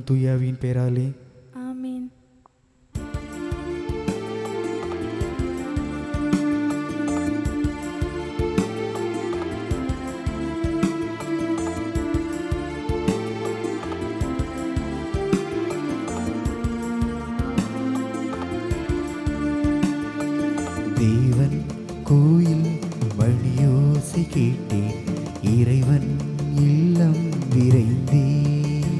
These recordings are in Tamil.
தூயாவின் பேராலே ஆமீன். தேவன் கோயில் மணியோசை கேட்டேன், இறைவன் இல்லம் விரைந்தேன்.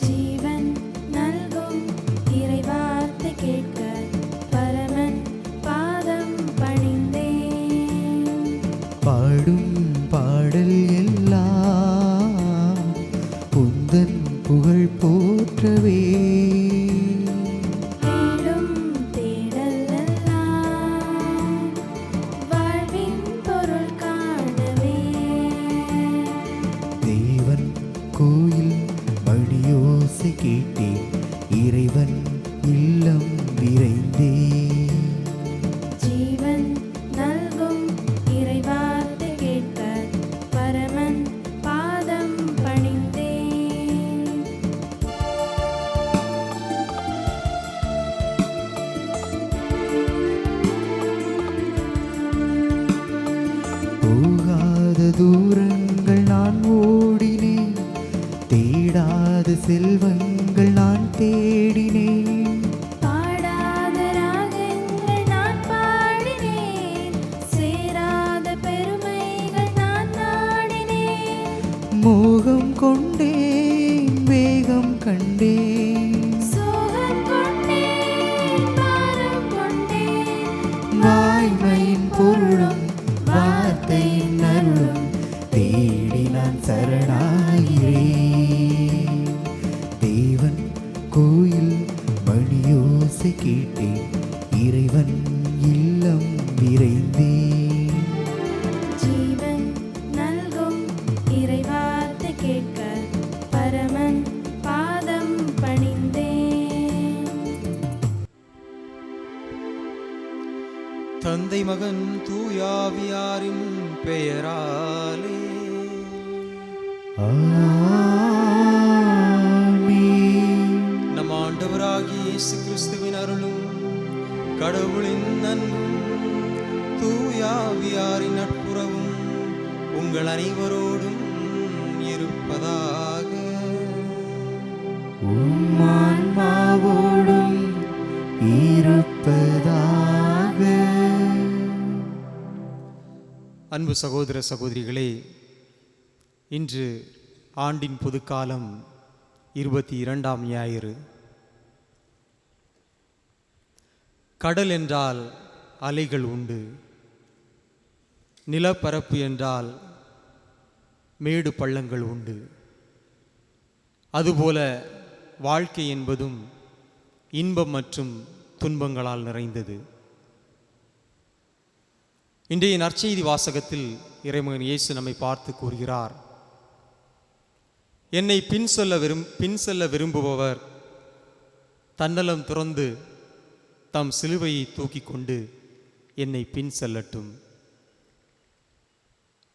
ஜீவன் நல்கும் இறைவார்த்தை கேட்க பரமன் பாதம் பணிந்தேன். பாடும் பாடல் எல்லாம் உந்தன் புகழ் போற்றவே. தேடும் தேடல் எல்லாம் வாழ்வின் பொருள் காணவே. தேவன் கோயில் மணியோசை கேட்டேன், இறைவன் இல்லம் விரைந்தேன். ஜீவன் நல்கும் இறைவார்த்தை கேட்க பரமன் பாதம் பணிந்தேன். போகாத தூரங்கள் நான் ஓடினேன், தேடாத செல்வங்கள் நான் தேடினேன். பாடாத ராகங்கள் நான் பாடினேன், சேராத பெருமைகள் நான் நாடினேன். மோகம் கொண்டேன், வேகம் கண்டேன், சோகம் கொண்டேன், பாரம் கொண்டேன். வாய்மையின் பொருளும் வார்த்தையின் அருளும் தேடி நான் சரணாகிறேன். தேவன் கோயில் மணியோசை கேட்டேன், இறைவன் இல்லம் விரைந்தேன். ஜீவன் நல்கும் இறைவார்த்தை கேட்க பரமன் பாதம் பணிந்தேன். தந்தை மகன் தூயாவியாரின் பெயராலே ஆமென். நம் ஆண்டவராகிய இயேசு கிறிஸ்துவின் அருளும் கடவுளின் அன்பும் தூயாவியாரின் நட்புறவும் உங்கள் அனைவரோடும் இருப்பதாக. உம் ஆன்மாவோடும் இருப்பதாக. அன்பு சகோதர சகோதரிகளே, இன்று ஆண்டின் பொதுக்காலம் 22ஆம் ஞாயிறு. கடல் என்றால் அலைகள் உண்டு, நிலப்பரப்பு என்றால் மேடு பள்ளங்கள் உண்டு. அதுபோல வாழ்க்கை என்பதும் இன்பம் மற்றும் துன்பங்களால் நிறைந்தது. இன்றைய நற்செய்தி வாசகத்தில் இறைமகன் இயேசு நம்மை பார்த்து கூறுகிறார், என்னை பின் செல்ல விரும்புபவர் தன்னலம் துறந்து தம் சிலுவையை தூக்கி கொண்டு என்னை பின் செல்லட்டும்.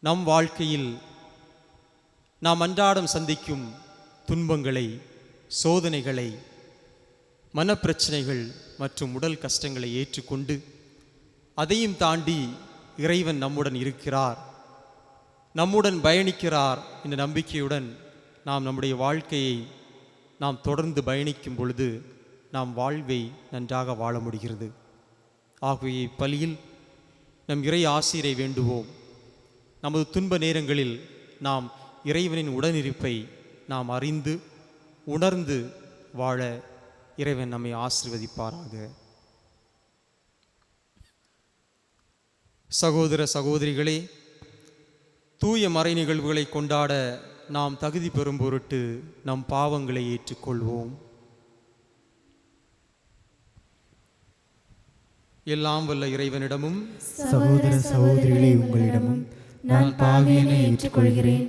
நம் வாழ்க்கையில் நாம் அன்றாடம் சந்திக்கும் துன்பங்களை, சோதனைகளை, மனப்பிரச்சனைகள் மற்றும் உடல் கஷ்டங்களை ஏற்றுக்கொண்டு அதையும் தாண்டி இறைவன் நம்முடன் இருக்கிறார், நம்முடன் பயணிக்கிறார் என்ற நம்பிக்கையுடன் நாம் நம்முடைய வாழ்க்கையை நாம் தொடர்ந்து பயணிக்கும் பொழுது நாம் வாழ்வை நன்றாக வாழ முடிகிறது. ஆகவே பலியில் நம் இறை ஆசிரை வேண்டுவோம். நமது துன்ப நேரங்களில் நாம் இறைவனின் உடனிருப்பை நாம் அறிந்து உணர்ந்து வாழ இறைவன் நம்மை ஆசீர்வதிப்பாராக. சகோதர சகோதரிகளே, தூய மறை நிகழ்வுகளை கொண்டாட நாம் தகுதி பெறும் பொருட்டு நம் பாவங்களை ஏற்றுக்கொள்வோம். எல்லாம் வல்ல இறைவனிடமும் சகோதர சகோதரிகளே, உங்களிடமும் நான் பாவியனை ஏற்றுக்கொள்கிறேன்.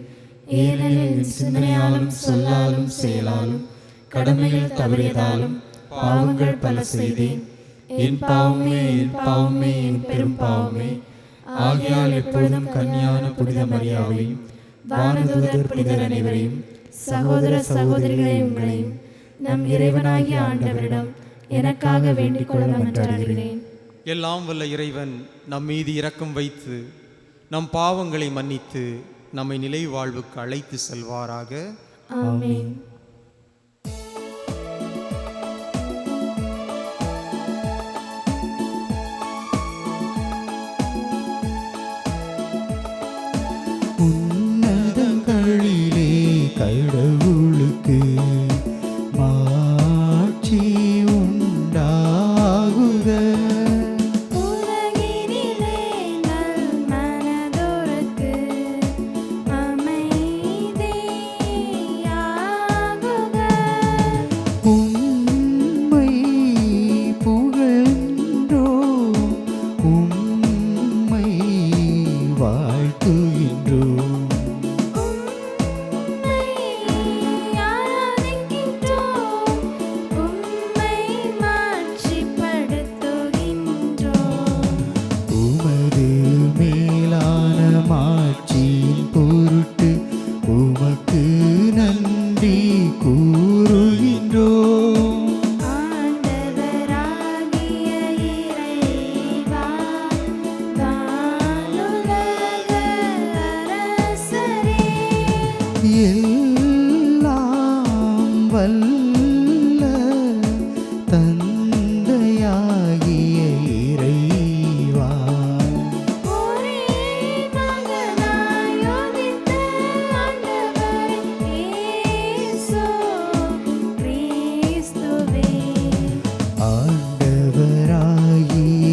ஏனெனில் என் சிந்தனையாலும் சொல்லாலும் செயலாலும் கடமைகள் தவறியதாலும் பாவங்கள் பல செய்தேன். என் பாவமே, என் பாவமே, என் பெரும் பாவமே. ஆகையால் எப்பொழுதும் கன்னியான புனித மரியாவையும் வானதூதர் புனிதர் அனைவரையும் சகோதர சகோதரிகளை உங்களையும் நம் இறைவனாகிய ஆண்டவரிடம் எனக்காக வேண்டிக் கொள்ள மன்றாடுகிறேன். எல்லாம் வல்ல இறைவன் நம் மீது இரக்கம் வைத்து நம் பாவங்களை மன்னித்து நம்மை நிலை வாழ்வுக்கு அழைத்து செல்வாராக. ஆமென். உன்னதங்களிலே கடவுளுக்கு மாட்சி உண்டாகுக. உலகினிலே நல் மனதோருக்கு அமைதியாகுக. உம்மை புகழ்கின்றோம், உம்மை வாழ்த்துகின்றோம். உம்மை ஆராதிக்கின்றோம், உம்மை மாட்சிப்படுத்துகின்றோம். உமது மேலான மாட்சியின் பொருட்டு உமக்கு நன்றி கூறுகின்றோம். ஆண்டவராகிய இறைவா, வானுலக அரசரே, எல்லாம் வல்ல தந்தையாகிய இறைவா, ஒரே மகனாய் உதித்த ஆண்டவர் இயேசு கிறிஸ்துவே, ஆண்டவராகிய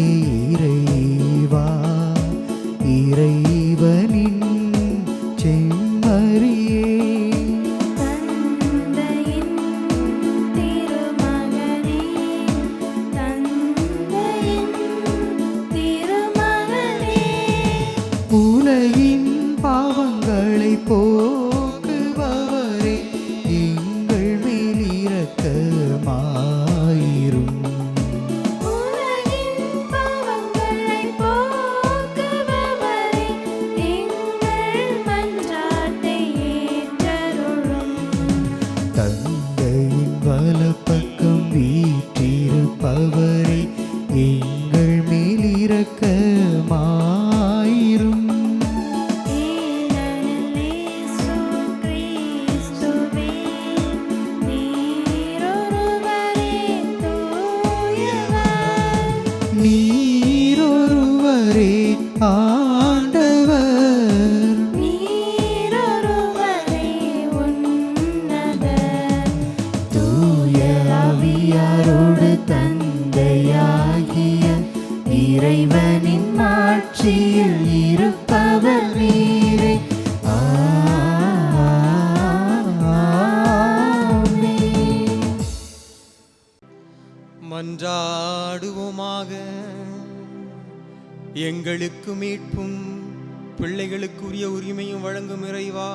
இறைவா, இறைவனின் செம்மறியே, தந்தையின் திருமகனே, தந்தையின் திருமகனே, உலகின் பாவங்களை போக்குபவரே, எங்கள் மேல் இரக்கமாயிரும். உலகின் பாவங்களை போக்குபவரே, எங்கள் மன்றாட்டை ஏற்றருளும். தந்தையின் வலப்பக்கம் வீற்றிருப்பவரே, எங்கள் மேல் இரக்கமாயிரும். ஏனெனில் இயேசு கிறிஸ்துவே, நீரொருவரே தூயவர், நீரொருவரே ஆண்டவர், நீரொருவரே உன்னதர், தூய ஆவியாரோடு தந்தையாகிய இறைவனின் மாட்சியில் இருப்பவர் நீரே. ஆமென். மன்றாடுவோமாக. எங்களுக்கு மீட்பும் பிள்ளைகளுக்குரிய உரிமையும் வழங்கும் இறைவா,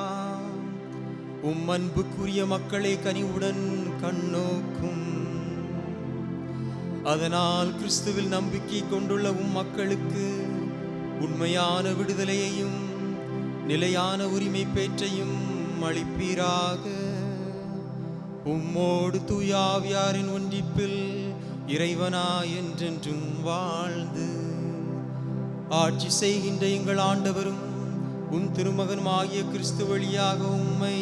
உம் அன்புக்குரிய மக்களை கனிவுடன் கண்ணோக்கும். அதனால் கிறிஸ்துவில் நம்பிக்கை கொண்டுள்ள உம் மக்களுக்கு உண்மையான விடுதலையையும் நிலையான உரிமை பேற்றையும் அளிப்பீராக. உம்மோடு தூய ஆவியாரின் ஒன்றிப்பில் இறைவனா என்றென்றும் வாழ்ந்து ஆட்சி செய்கின்ற எங்கள் ஆண்டவரும் உன் திருமகனுமாகிய கிறிஸ்து வழியாக உம்மை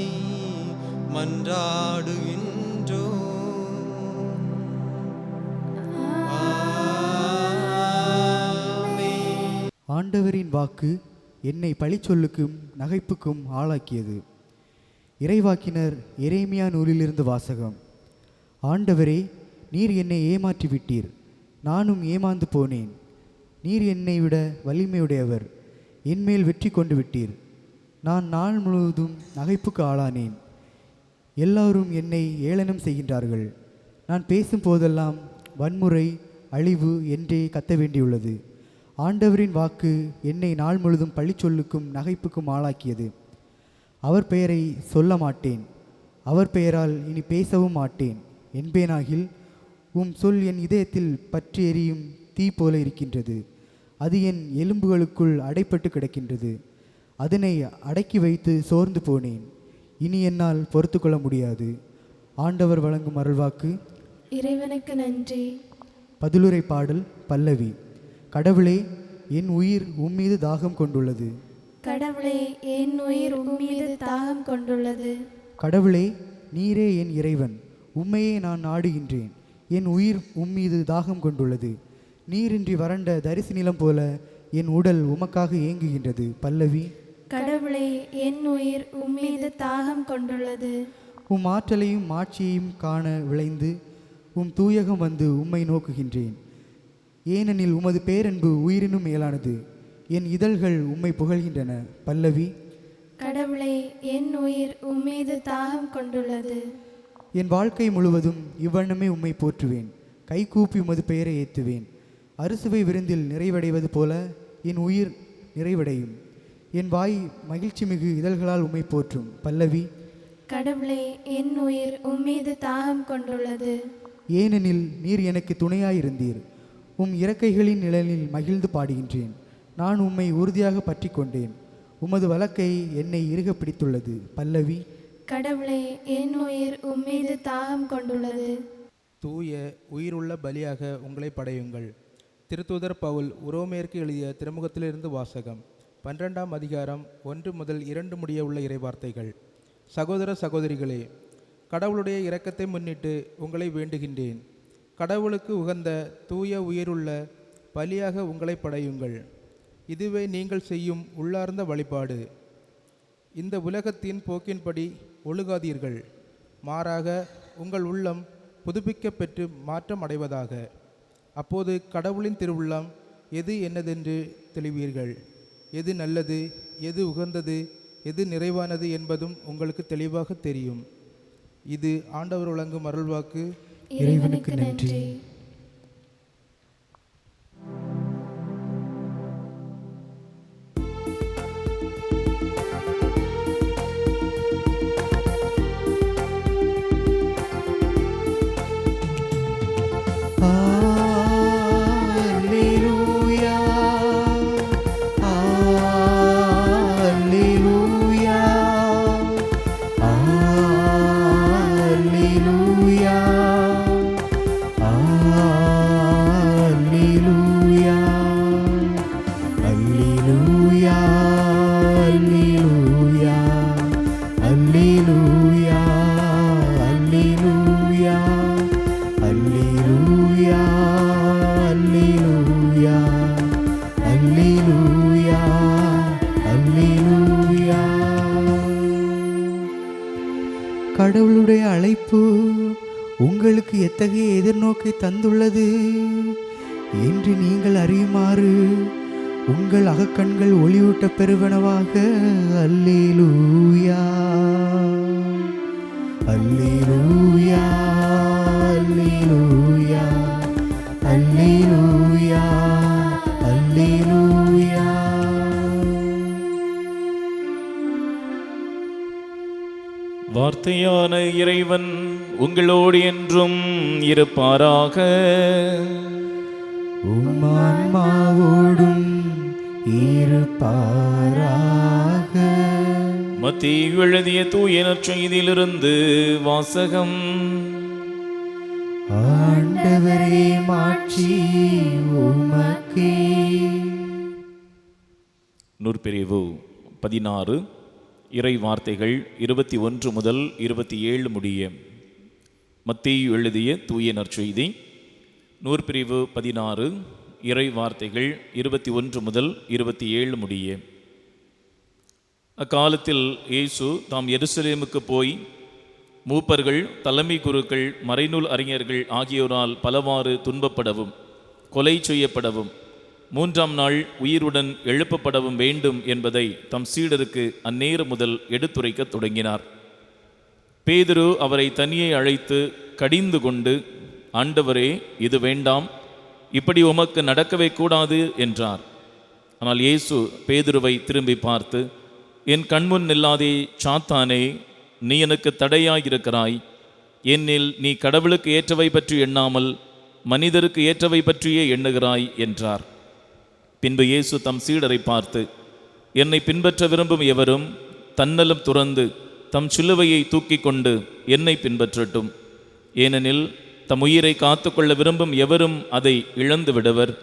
மன்றாடுகின்றோம். ஆமென். ஆண்டவரின் வாக்கு என்னை பழிச்சொல்லுக்கும் நகைப்புக்கும் ஆளாக்கியது. இறைவாக்கினர் எரேமியா நூலிலிருந்து வாசகம். ஆண்டவரே, நீர் என்னை ஏமாற்றி விட்டீர், நானும் ஏமாந்து போனேன். நீர் என்னை விட வலிமையுடையவர், என்மேல் வெற்றி கொண்டு விட்டீர். நான் நாள் முழுவதும் நகைப்புக்கு ஆளானேன். எல்லாரும் என்னை ஏளனம் செய்கின்றார்கள். நான் பேசும் போதெல்லாம் வன்முறை, அழிவு என்றே கத்த வேண்டியுள்ளது. ஆண்டவரின் வாக்கு என்னை நாள் முழுதும் பழிச்சொல்லுக்கும் நகைப்புக்கும் ஆளாக்கியது. அவர் பெயரை சொல்ல மாட்டேன், அவர் பெயரால் இனி பேசவும் மாட்டேன் என்பேனாகில், உம் சொல் என் இதயத்தில் பற்றி எரியும் தீ போல இருக்கின்றது. அது என் எலும்புகளுக்குள் அடைப்பட்டு கிடக்கின்றது. அதனை அடக்கி வைத்து சோர்ந்து போனேன். இனி என்னால் பொறுத்து கொள்ள முடியாது. ஆண்டவர் வழங்கும் அருள்வாக்கு. இறைவனுக்கு நன்றி. பதிலுரை பாடல் பல்லவி. கடவுளே, என் உயிர் உம்மீது தாகம் கொண்டுள்ளது. கடவுளே, என் உயிர் உம்மீது தாகம் கொண்டுள்ளது. கடவுளே, நீரே என் இறைவன், உம்மையே நான் நாடுகின்றேன். என் உயிர் உம்மீது தாகம் கொண்டுள்ளது. நீரின்றி வறண்ட தரிசு நிலம் போல என் உடல் உமக்காக ஏங்குகின்றது. பல்லவி. கடவுளே, என் உயிர் உம்மீது தாகம் கொண்டுள்ளது. உம் ஆற்றலையும் ஆட்சியையும் காண விளைந்து உம் தூயகம் வந்து உம்மை நோக்குகின்றேன். ஏனெனில் உமது பேரன்பு உயிரினும் மேலானது. என் இதழ்கள் உம்மை புகழ்கின்றன. பல்லவி. கடவுளே, என் உயிர் உம்மீது தாகம் கொண்டுள்ளது. என் வாழ்க்கை முழுவதும் இவ்வண்ணமே உம்மை போற்றுவேன். கைகூப்பி உமது பெயரை ஏத்துவேன். அறுசுவை விருந்தில் நிறைவடைவது போல என் உயிர் நிறைவடையும். என் வாய் மகிழ்ச்சி மிகு இதழ்களால் உம்மை போற்றும். பல்லவி. கடவுளே, என் உயிர் உம்மீது தாகம் கொண்டுள்ளது. ஏனெனில் நீர் எனக்கு துணையாயிருந்தீர். உம் இறக்கைகளின் நிழலில் மகிழ்ந்து பாடுகின்றேன். நான் உம்மை உறுதியாக பற்றி கொண்டேன். உமது வலக்கை என்னை இறுக பிடித்துள்ளது. பல்லவி. கடவுளே, என் உயிர் உம்மீது தாகம் கொண்டுள்ளது. தூய உயிருள்ள பலியாக உங்களை படையுங்கள். திருத்தூதர் பவுல் உரோமேற்கு எழுதிய திருமுகத்திலிருந்து வாசகம். 12ஆம் அதிகாரம் 1 முதல் 2 முடிய உள்ள இறைவார்த்தைகள். சகோதர சகோதரிகளே, கடவுளுடைய இரக்கத்தை முன்னிட்டு உங்களை வேண்டுகின்றேன். கடவுளுக்கு உகந்த தூய உயிருள்ள பலியாக உங்களை படையுங்கள். இதுவே நீங்கள் செய்யும் உள்ளார்ந்த வழிபாடு. இந்த உலகத்தின் போக்கின்படி ஒழுகாதீர்கள். மாறாக உங்கள் உள்ளம் புதுப்பிக்க பெற்று மாற்றம் அடைவதாக. அப்போது கடவுளின் திருவுள்ளம் எது என்னதென்று தெளிவீர்கள். எது நல்லது, எது உகந்தது, எது நிறைவானது என்பதும் உங்களுக்கு தெளிவாக தெரியும். இது ஆண்டவர் வழங்கும் அருள்வாக்கு. இறைவனுக்கு நன்றி. கடவுளுடைய அழைப்பு உங்களுக்கு எத்தகைய எதிர்நோக்கை தந்துள்ளது என்று நீங்கள் அறியுமாறு உங்கள் அகக்கண்கள் ஒளியூட்ட பெறுவனவாக. அல்லேலூயா, அல்லேலூயா, அல்லேலூயா, அல்லேலூயா, அல்லேலூயா. வார்த்தையான இறைவன் உங்களோடு என்றும் இருப்பாராக. உம் ஆன்மாவோடும் இருப்பாராக. மத்தேயு எழுதிய தூய நற்செய்தியிலிருந்து வாசகம். ஆண்டவரே, மாட்சி உமக்கே. நூற்பிரிவு 16 இறை வார்த்தைகள் 21 முதல் 27 முடிய. மத்தேயு எழுதிய தூய நற்செய்தி நூற்பிரிவு 16 இறை வார்த்தைகள் 21 முதல் 27 முடிய. அக்காலத்தில் இயேசு தாம் எருசலேமுக்கு போய் மூப்பர்கள், தலைமை குருக்கள், மறைநூல் அறிஞர்கள் ஆகியோரால் பலவாறு துன்பப்படவும் கொலை செய்யப்படவும் 3ஆம் நாள் உயிருடன் எழுப்பப்படவும் வேண்டும் என்பதை தம் சீடருக்கு அந்நேரம் முதல் எடுத்துரைக்கத் தொடங்கினார். பேதுரு அவரை தனியே அழைத்து கடிந்து கொண்டு, ஆண்டவரே, இது வேண்டாம், இப்படி உமக்கு நடக்கவே கூடாது என்றார். ஆனால் இயேசு பேதுருவை திரும்பி பார்த்து, என் கண்முன் நில்லாதே சாத்தானே, நீ எனக்கு தடையாயிருக்கிறாய். ஏனெனில் நீ கடவுளுக்கு ஏற்றவை பற்றி எண்ணாமல் மனிதருக்கு ஏற்றவை பற்றியே எண்ணுகிறாய் என்றார். பின்பு இயேசு தம் சீடரை பார்த்து, என்னை பின்பற்ற விரும்பும் எவரும் தன்னலம் துறந்து தம் சிலுவையை தூக்கி கொண்டு என்னை பின்பற்றட்டும். ஏனெனில் தம் உயிரை காத்துக்கொள்ள விரும்பும் எவரும் அதை இழந்து விடுவர்.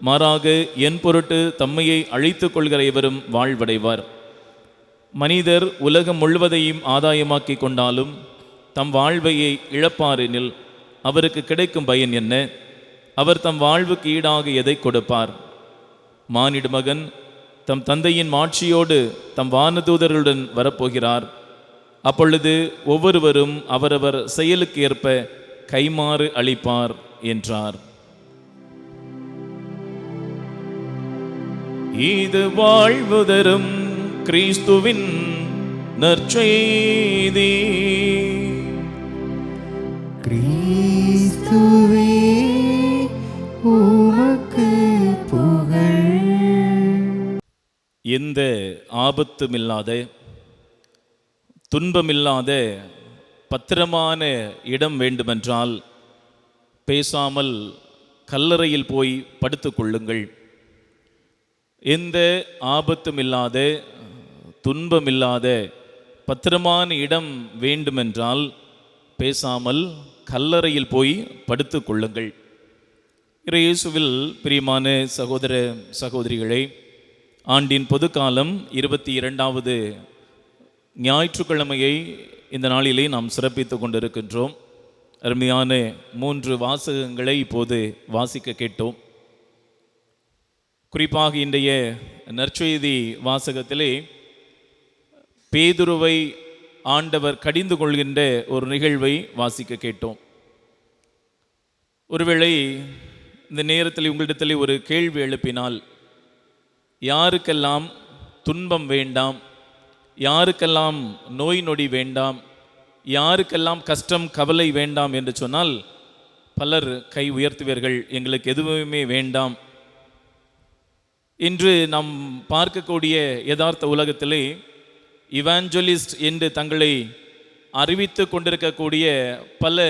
மாறாக என் பொருட்டு தம்மையை அழித்துக் கொள்கிற எவரும் வாழ்வடைவார். மனிதர் உலகம் முழுவதையும் ஆதாயமாக்கி கொண்டாலும் தம் வாழ்வையை இழப்பாரெனில் அவருக்கு கிடைக்கும் பயன் என்ன? அவர் தம் வாழ்வுக்கு ஈடாக எதை கொடுப்பார்? மானிட மகன் தம் தந்தையின் மாட்சியோடு தம் வானதூதர்களுடன் வரப்போகிறார். அப்பொழுது ஒவ்வொருவரும் அவரவர் செயலுக்கு ஏற்ப கைமாறு அளிப்பார் என்றார். இது வாழ்வு தரும் கிறிஸ்துவின் நற்செய்தி. கிறிஸ்துவே உமக்கு புகழ். எந்த ஆபத்துமில்லாத துன்பமில்லாத பத்திரமான இடம் வேண்டுமென்றால் பேசாமல் கல்லறையில் போய் படுத்து கொள்ளுங்கள். எந்த ஆபத்துமில்லாத துன்பமில்லாத பத்திரமான இடம் வேண்டுமென்றால் பேசாமல் கல்லறையில் போய் படுத்து கொள்ளுங்கள். இயேசுவில் பிரியமான சகோதர சகோதரிகளே, ஆண்டின் பொதுக்காலம் 22வது ஞாயிற்றுக்கிழமையை இந்த நாளிலே நாம் சிறப்பித்து கொண்டிருக்கின்றோம். அருமையான 3 வாசகங்களை இப்போது வாசிக்க கேட்டோம். குறிப்பாக இன்றைய நற்செய்தி வாசகத்திலே பேதுருவை ஆண்டவர் கடிந்து கொள்கின்ற ஒரு நிகழ்வை வாசிக்க கேட்டோம். ஒருவேளை இந்த நேரத்தில் உங்களிடத்தில் ஒரு கேள்வி எழுப்பினால், யாருக்கெல்லாம் துன்பம் வேண்டாம், யாருக்கெல்லாம் நோய் நொடி வேண்டாம், யாருக்கெல்லாம் கஷ்டம் கவலை வேண்டாம் என்று சொன்னால் பலர் கை உயர்த்துவீர்கள். எங்களுக்கு எதுவுமே வேண்டாம். இன்று நாம் பார்க்கக்கூடிய யதார்த்த உலகத்திலே இவாஞ்சலிஸ்ட் என்று தங்களை அறிவித்து கொண்டிருக்கக்கூடிய பல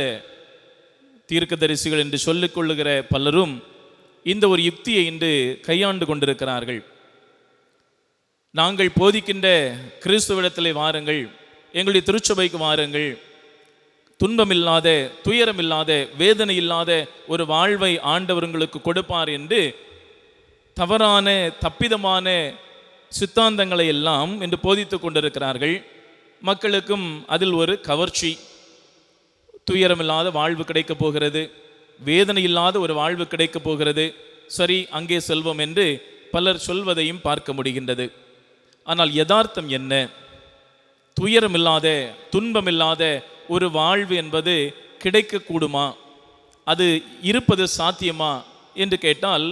தீர்க்கதரிசிகள் என்று சொல்லிக் கொள்ளுகிற பலரும் இந்த ஒரு யுக்தியை இன்று கையாண்டு கொண்டிருக்கிறார்கள். நாங்கள் போதிக்கின்ற கிறிஸ்துவிடத்திலே வாருங்கள், எங்களுடைய திருச்சபைக்கு வாருங்கள், துன்பமில்லாத துயரமில்லாத வேதனை இல்லாத ஒரு வாழ்வை ஆண்டவர் உங்களுக்கு கொடுப்பார் என்று தவறான தப்பிதமான சித்தாந்தங்களை எல்லாம் என்று போதித்து கொண்டிருக்கிறார்கள். மக்களுக்கும் அதில் ஒரு கவர்ச்சி, துயரமில்லாத வாழ்வு கிடைக்கப் போகிறது, வேதனை இல்லாத ஒரு வாழ்வு கிடைக்கப் போகிறது, சரி அங்கே செல்வோம் என்று பலர் சொல்வதையும் பார்க்க முடிகின்றது. ஆனால் யதார்த்தம் என்ன? துயரமில்லாத துன்பமில்லாத ஒரு வாழ்வு என்பது கிடைக்கக்கூடுமா? அது இருப்பது சாத்தியமா என்று கேட்டால்,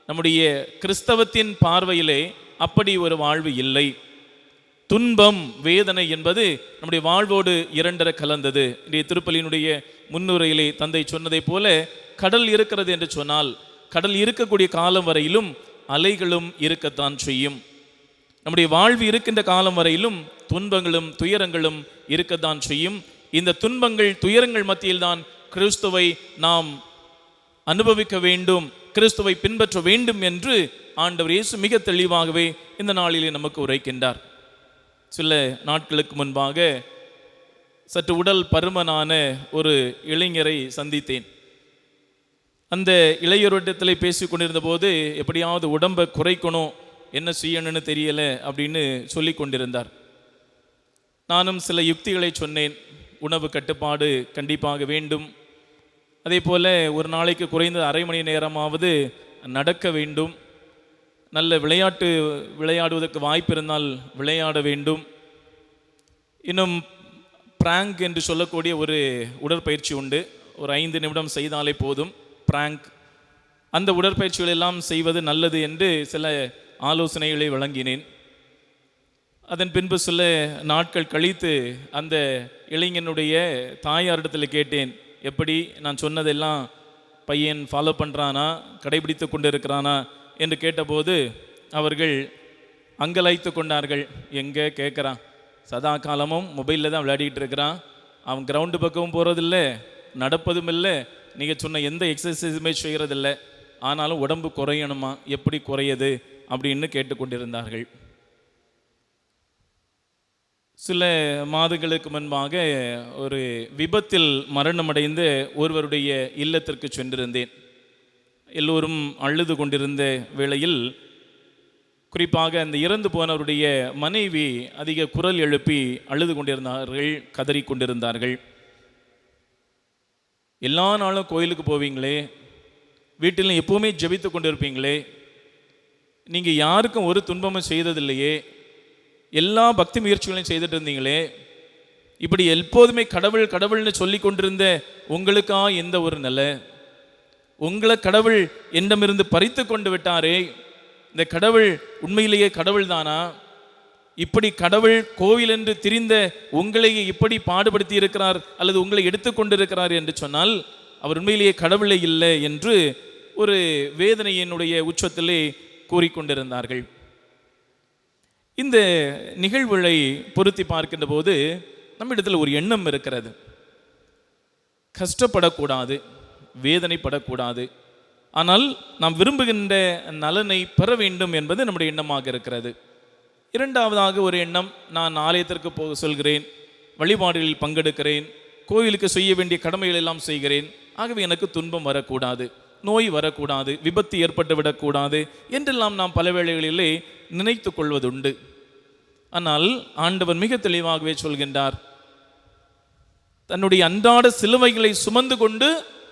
நம்முடைய கிறிஸ்தவத்தின் பார்வையிலே அப்படி ஒரு வாழ்வு இல்லை. துன்பம் வேதனை என்பது நம்முடைய வாழ்வோடு இரண்டர கலந்தது. இன்றைய திருப்பலியினுடைய முன்னுரையிலே தந்தை சொன்னதை போல, கடல் இருக்கிறது என்று சொன்னால் கடல் இருக்கக்கூடிய காலம் வரையிலும் அலைகளும் இருக்கத்தான் செய்யும். நம்முடைய வாழ்வு இருக்கின்ற காலம் வரையிலும் துன்பங்களும் துயரங்களும் இருக்கத்தான் செய்யும். இந்த துன்பங்கள் துயரங்கள் மத்தியில்தான் கிறிஸ்துவை நாம் அனுபவிக்க வேண்டும், கிறிஸ்துவை பின்பற்ற வேண்டும் என்று ஆண்டவர் இயேசு மிக தெளிவாகவே இந்த நாளிலே நமக்கு உரைக்கின்றார். சில நாட்களுக்கு முன்பாக சற்று உடல் பருமனான ஒரு இளைஞரை சந்தித்தேன். அந்த இளைஞரிடத்தில் பேசி கொண்டிருந்த போது, எப்படியாவது உடம்பை குறைக்கணும், என்ன செய்யணும்னு தெரியல அப்படின்னு சொல்லி கொண்டிருந்தார். நானும் சில யுக்திகளை சொன்னேன். உணவு கட்டுப்பாடு கண்டிப்பாக வேண்டும், அதே போல் ஒரு நாளைக்கு குறைந்த அரை மணி நேரமாவது நடக்க வேண்டும், நல்ல விளையாடுவதற்கு வாய்ப்பு இருந்தால் விளையாட வேண்டும், இன்னும் பிராங்க் என்று சொல்லக்கூடிய ஒரு உடற்பயிற்சி உண்டு, ஒரு 5 நிமிடம் செய்தாலே போதும் பிராங்க். அந்த உடற்பயிற்சிகள் எல்லாம் செய்வது நல்லது என்று சில ஆலோசனைகளை வழங்கினேன். அதன் பின்பு சில நாட்கள் கழித்து அந்த இளைஞனுடைய தாயாரிடத்தில் கேட்டேன், எப்படி நான் சொன்னதெல்லாம் பையன் ஃபாலோ பண்ணுறானா, கடைபிடித்து கொண்டு இருக்கிறானா என்று கேட்டபோது அவர்கள் அங்கலாய்த்து கொண்டார்கள். எங்கே கேட்குறான், சதா காலமும் மொபைலில் தான் விளையாடிட்டு இருக்கிறான், அவன் கிரவுண்டு பக்கமும் போகிறதில்ல, நடப்பதும் இல்லை, நீங்கள் சொன்ன எந்த எக்ஸசைஸுமே செய்கிறதில்லை, ஆனாலும் உடம்பு குறையணுமா, எப்படி குறையுது அப்படின்னு கேட்டுக்கொண்டிருந்தார்கள். சில மாதங்களுக்கு முன்பாக ஒரு விபத்தில் மரணமடைந்த ஒருவருடைய இல்லத்திற்கு சென்றிருந்தேன். எல்லோரும் அழுது கொண்டிருந்த வேளையில் குறிப்பாக அந்த இறந்து போனவருடைய மனைவி அதிக குரல் எழுப்பி அழுது கொண்டிருந்தார்கள், கதறி கொண்டிருந்தார்கள். எல்லா நாளும் கோயிலுக்கு போவீங்களே, வீட்டில் எப்போவுமே ஜெபித்து கொண்டிருப்பீங்களே, நீங்கள் யாருக்கும் ஒரு துன்பமும் செய்ததில்லையே, எல்லா பக்தி முயற்சிகளையும் செய்துட்டு இருந்தீங்களே, இப்படி எப்போதுமே கடவுள் கடவுள்னு சொல்லி கொண்டிருந்த உங்களுக்கா எந்த ஒரு நிலை? உங்களை கடவுள் என்னிடமிருந்து பறித்து கொண்டு விட்டாரே, இந்த கடவுள் உண்மையிலேயே கடவுள் தானா? இப்படி கடவுள் கோவில் என்று திரிந்த உங்களை இப்படி பாடுபடுத்தி இருக்கிறார் அல்லது உங்களை எடுத்துக்கொண்டிருக்கிறார் என்று சொன்னால் அவர் உண்மையிலேயே கடவுளே இல்லை என்று ஒரு வேதனையினுடைய உச்சத்திலே கூறிக்கொண்டிருந்தார்கள். இந்த நிகழ்வுகளை பொருத்தி பார்க்கின்ற போது நம்மிடத்தில் ஒரு எண்ணம் இருக்கிறது. கஷ்டப்படக்கூடாது, வேதனைப்படக்கூடாது, ஆனால் நாம் விரும்புகின்ற நலனை பெற வேண்டும் என்பது நம்முடைய எண்ணமாக இருக்கிறது. இரண்டாவதாக ஒரு எண்ணம், நான் ஆலயத்திற்கு போக சொல்கிறேன், வழிபாடுகளில் பங்கெடுக்கிறேன், கோவிலுக்கு செய்ய வேண்டிய கடமைகள் எல்லாம் செய்கிறேன், ஆகவே எனக்கு துன்பம் வரக்கூடாது, நோய் வரக்கூடாது, விபத்து ஏற்பட்டு விடக்கூடாது என்றெல்லாம் நாம் பல வேளைகளிலே நினைத்து கொள்வதுண்டு. ஆனால் ஆண்டவர் மிக தெளிவாகவே சொல்கின்றார், தன்னுடைய அன்றாட சிலுவைகளை சுமந்து கொண்டு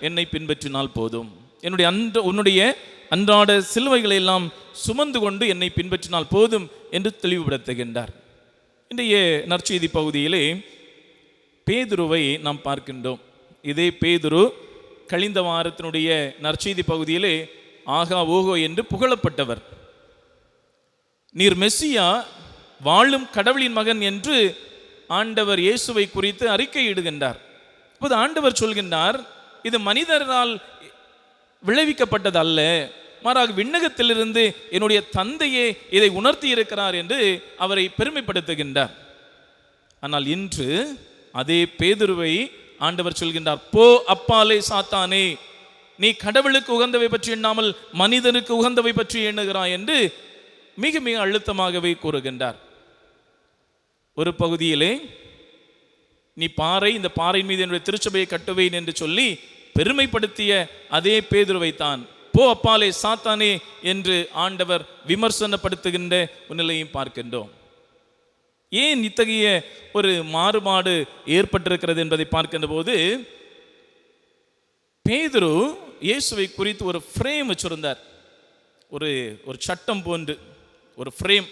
என்னை பின்பற்றினால் போதும். உன்னுடைய அன்றாட சிலுவைகளை எல்லாம் சுமந்து கொண்டு என்னை பின்பற்றினால் போதும் என்று தெளிவுபடுத்துகின்றார். இன்றைய நற்செய்தி பகுதியிலே பேதுருவை நாம் பார்க்கின்றோம். இதே பேதுரு கழிந்த வாரத்தினுடைய நற்செய்தி பகுதியிலே ஆகா ஓகோ என்று புகழப்பட்டவர். நீர் மெஸ்ஸியா, வாழும் கடவுளின் மகன் என்று ஆண்டவர் இயேசுவை குறித்து அறிக்கையிடுகின்றார். இப்போது ஆண்டவர் சொல்கின்றார், இது மனிதரால் விளைவிக்கப்பட்டது அல்ல, மாறாக விண்ணகத்திலிருந்து என்னுடைய தந்தையே இதை உணர்த்தி இருக்கிறார் என்று அவரை பெருமைப்படுத்துகின்றார். ஆனால் இன்று அதே பேதுருவை ஆண்டவர் சொல்கின்றார், போ அப்பாலே சாத்தானே, நீ கடவுளுக்கு உகந்தவை பற்றி எண்ணாமல் மனிதனுக்கு உகந்தவை பற்றி எண்ணுகிறாய் என்று மிக மிக அழுத்தமாகவே கூறுகின்றார். ஒரு பகுதியிலே நீ பாறை, இந்த பாறை மீது என்னுடைய திருச்சபையை கட்டுவேன் என்று சொல்லி பெருமைப்படுத்திய அதே பேதுருவை தான் போ அப்பாலே சாத்தானே என்று ஆண்டவர் விமர்சனப்படுத்துகின்ற நிலையும் பார்க்கின்றோம். ஏன் இத்தகைய ஒரு மாறுபாடு ஏற்பட்டிருக்கிறது என்பதை பார்க்கின்ற போது, பேதுரு இயேசுவை குறித்து ஒரு ஃப்ரேம் வச்சிருந்தார். ஒரு சட்டம் போன்று ஒரு ஃப்ரேம்,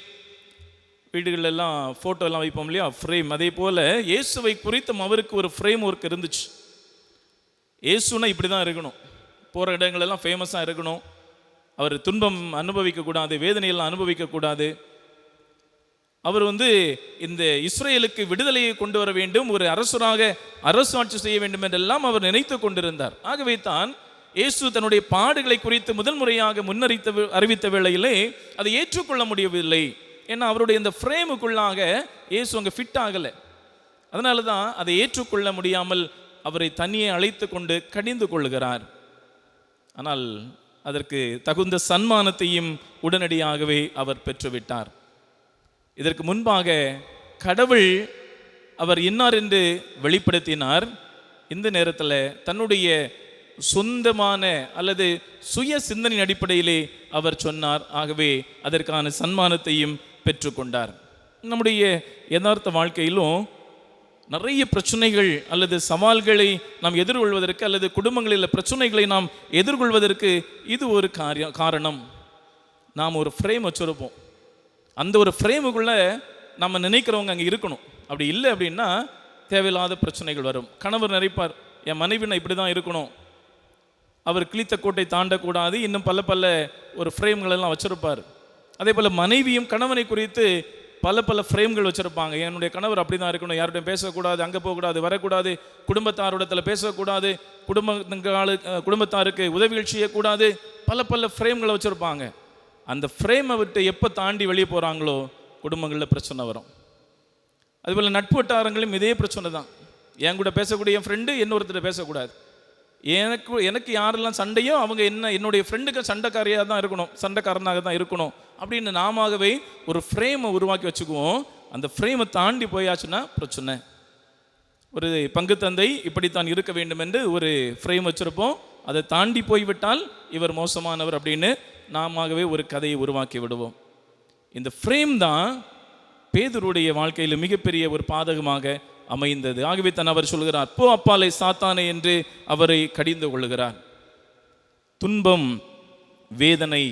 வீடுகளெல்லாம் ஃபோட்டோ எல்லாம் வைப்போம் இல்லையா, ஃப்ரேம். அதே போல இயேசுவை குறித்தும் அவருக்கு ஒரு ஃப்ரேம் ஒர்க் இருந்துச்சு. இயேசுனா இப்படி தான் இருக்கணும், போகிற இடங்களெல்லாம் ஃபேமஸாக இருக்கணும், அவர் துன்பம் அனுபவிக்கக்கூடாது, வேதனையெல்லாம் அனுபவிக்கக்கூடாது, அவர் இந்த இஸ்ரேலுக்கு விடுதலையை கொண்டு வர வேண்டும், ஒரு அரசராக அரசாட்சி செய்ய வேண்டும் என்றெல்லாம் அவர் நினைத்து கொண்டிருந்தார். ஆகவே தான் இயேசு தன்னுடைய பாடுகளை குறித்து முதல் முறையாக அறிவித்த வேளையிலே அதை ஏற்றுக்கொள்ள முடியவில்லை. ஏன்னா அவருடைய இந்த ஃப்ரேமுக்குள்ளாக இயேசு அங்கே ஃபிட் ஆகலை. அதனால தான் அதை ஏற்றுக்கொள்ள முடியாமல் அவரை தனியே அழைத்து கொண்டு கடிந்து கொள்ளுகிறார். ஆனால் அதற்கு தகுந்த சன்மானத்தையும் உடனடியாகவே அவர் பெற்றுவிட்டார். இதற்கு முன்பாக கடவுள் அவர் இன்னார் என்று வெளிப்படுத்தினார். இந்த நேரத்தில் தன்னுடைய சொந்தமான அல்லது சுய சிந்தனை அடிப்படையிலே அவர் சொன்னார். ஆகவே அதற்கான சன்மானத்தையும் பெற்றுக்கொண்டார். நம்முடைய யதார்த்த வாழ்க்கையிலும் நிறைய பிரச்சனைகள் அல்லது சவால்களை நாம் எதிர்கொள்வதற்கு அல்லது குடும்பங்களில் பிரச்சனைகளை நாம் எதிர்கொள்வதற்கு இது ஒரு காரணம். நாம் ஒரு ஃப்ரேம் வச்சுருப்போம், அந்த ஒரு ஃப்ரேமுக்குள்ளே நம்ம நினைக்கிறவங்க அங்கே இருக்கணும். அப்படி இல்லை அப்படின்னா தேவையில்லாத பிரச்சனைகள் வரும். கணவர் நினைப்பார், என் மனைவி நான் இப்படி தான் இருக்கணும், அவர் கிழித்த கோட்டை தாண்டக்கூடாது, இன்னும் பல பல ஒரு ஃப்ரேம்களெல்லாம் வச்சுருப்பார். அதே போல் மனைவியும் கணவனை குறித்து பல பல ஃப்ரேம்கள் வச்சுருப்பாங்க. என்னுடைய கணவர் அப்படி தான் இருக்கணும், யார்கிட்டையும் பேசக்கூடாது, அங்கே போகக்கூடாது, வரக்கூடாது, குடும்பத்தாரோடத்தில் பேசக்கூடாது, குடும்பத்தாருக்கு உதவிகள் செய்யக்கூடாது, பல பல ஃப்ரேம்களை வச்சுருப்பாங்க. அந்த ஃப்ரேமை விட்டு எப்போ தாண்டி வெளியே போகிறாங்களோ குடும்பங்களில் பிரச்சனை வரும். அதுபோல் நட்பு வட்டாரங்களும் இதே பிரச்சனை தான். என் கூட பேசக்கூடிய என் ஃப்ரெண்டு இன்னொருத்தர் பேசக்கூடாது, எனக்கு யாரெல்லாம் சண்டையோ அவங்க என்னுடைய ஃப்ரெண்டுக்கு சண்டைக்காரியாக தான் இருக்கணும், சண்டைக்காரனாக தான் இருக்கணும் அப்படின்னு நாமவே ஒரு ஃப்ரேமை உருவாக்கி வச்சுக்குவோம். அந்த ஃப்ரேமை தாண்டி போயாச்சுன்னா பிரச்சனை. ஒரு பங்கு தந்தை இப்படித்தான் இருக்க வேண்டும் என்று ஒரு ஃப்ரேம் வச்சிருப்போம். அதை தாண்டி போய்விட்டால் இவர் மோசமானவர் அப்படின்னு நாமவே ஒரு கதையை உருவாக்கி விடுவோம். இந்த ஃப்ரேம் தான் பேதுருடைய வாழ்க்கையில் மிகப்பெரிய ஒரு பாதகமாக அமைந்தது. ஆகவே தான் அவர் சொல்கிறார், போ அப்பாலே சாத்தானே என்று அவரை கடிந்து கொள்ளுகிறார். துன்பம், வேதனை,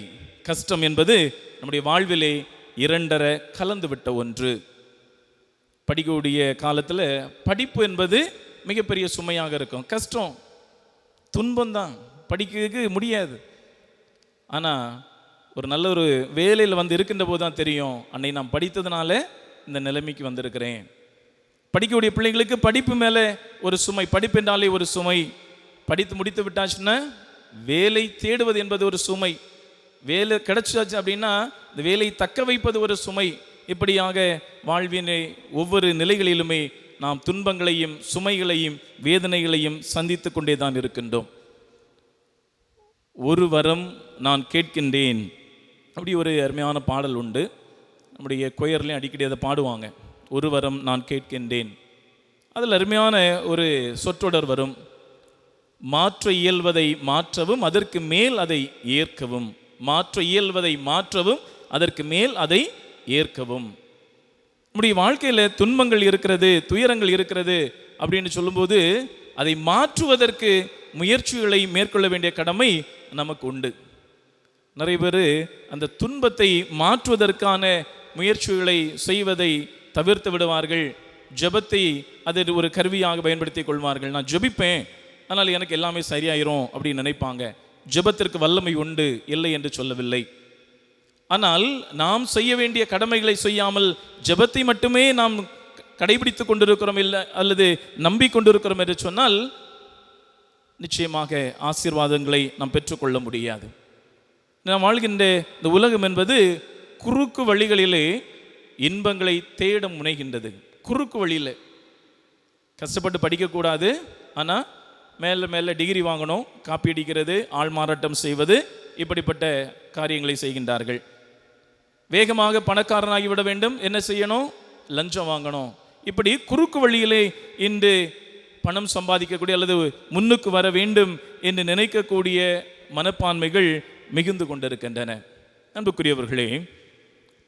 கஷ்டம் என்பது நம்முடைய வாழ்விலே இரண்டரை கலந்து விட்ட ஒன்று. படிக்கக்கூடிய காலத்தில் படிப்பு என்பது மிகப்பெரிய சுமையாக இருக்கும். கஷ்டம், துன்பம்தான், படிக்கிறதுக்கு முடியாது. ஆனால் ஒரு நல்ல ஒரு வேலையில் வந்து இருக்கின்ற போது தான் தெரியும், அன்னை நான் படித்ததுனால இந்த நிலைமைக்கு வந்திருக்கிறேன். படிக்கக்கூடிய பிள்ளைங்களுக்கு படிப்பு மேலே ஒரு சுமை, படிப்பு என்றாலே ஒரு சுமை. படித்து முடித்து விட்டாச்சுன்னா வேலை தேடுவது என்பது ஒரு சுமை. வேலை கிடைச்சாச்சு அப்படின்னா இந்த வேலையை தக்க வைப்பது ஒரு சுமை. இப்படியாக வாழ்வினை ஒவ்வொரு நிலைகளிலுமே நாம் துன்பங்களையும் சுமைகளையும் வேதனைகளையும் சந்தித்து கொண்டே தான் இருக்கின்றோம். ஒரு வரம் நான் கேட்கின்றேன், அப்படி ஒரு அருமையான பாடல் உண்டு. நம்முடைய கொயர்லையும் அடிக்கடி அதை பாடுவாங்க. ஒரு வரம் நான் கேட்கின்றேன். அதில் அருமையான ஒரு சொற்றொடர் வரும், மாற்ற இயல்வதை மாற்றவும் அதற்கு மேல் அதை ஏற்கவும். மாற்ற இயல்வதை மாற்றவும் அதற்கு மேல் அதை ஏற்கவும். நம்முடைய வாழ்க்கையில் துன்பங்கள் இருக்கிறது, துயரங்கள் இருக்கிறது அப்படின்னு சொல்லும்போது அதை மாற்றுவதற்கு முயற்சிகளை மேற்கொள்ள வேண்டிய கடமை நமக்கு உண்டு. நிறைய பேர் அந்த துன்பத்தை மாற்றுவதற்கான முயற்சிகளை செய்வதை தவிர்த்து விடுவார்கள். ஜெபத்தை அதை ஒரு கருவியாக பயன்படுத்தி கொள்வார்கள். நான் ஜெபிப்பேன், ஆனால் எனக்கு எல்லாமே சரியாயிரும் அப்படின்னு நினைப்பாங்க. ஜெபத்திற்கு வல்லமை உண்டு, இல்லை என்று சொல்லவில்லை. ஆனால் நாம் செய்ய வேண்டிய கடமைகளை செய்யாமல் ஜெபத்தை மட்டுமே நாம் கடைபிடித்து கொண்டிருக்கிறோம் இல்லை அல்லது நம்பிக்கொண்டிருக்கிறோம் என்று சொன்னால் நிச்சயமாக ஆசீர்வாதங்களை நாம் பெற்றுக்கொள்ள முடியாது. நாம் வாழ்கின்ற இந்த உலகம் என்பது குறுக்கு வழிகளிலே இன்பங்களை தேட முனைகின்றது. குறுக்கு வழியில் கஷ்டப்பட்டு படிக்கக்கூடாது, ஆனால் மேலே மேலே டிகிரி வாங்கணும், காப்பி அடிக்கிறது, ஆள் மாறாட்டம் செய்வது, இப்படிப்பட்ட காரியங்களை செய்கின்றார்கள். வேகமாக பணக்காரனாகிவிட வேண்டும், என்ன செய்யணும்? லஞ்சம் வாங்கணும். இப்படி குறுக்கு வழியிலே இன்று பணம் சம்பாதிக்கக்கூடிய அல்லது முன்னுக்கு வர வேண்டும் என்று நினைக்கக்கூடிய மனப்பான்மைகள் மிகுந்து கொண்டிருக்கின்றன. அன்புக்குரியவர்களே,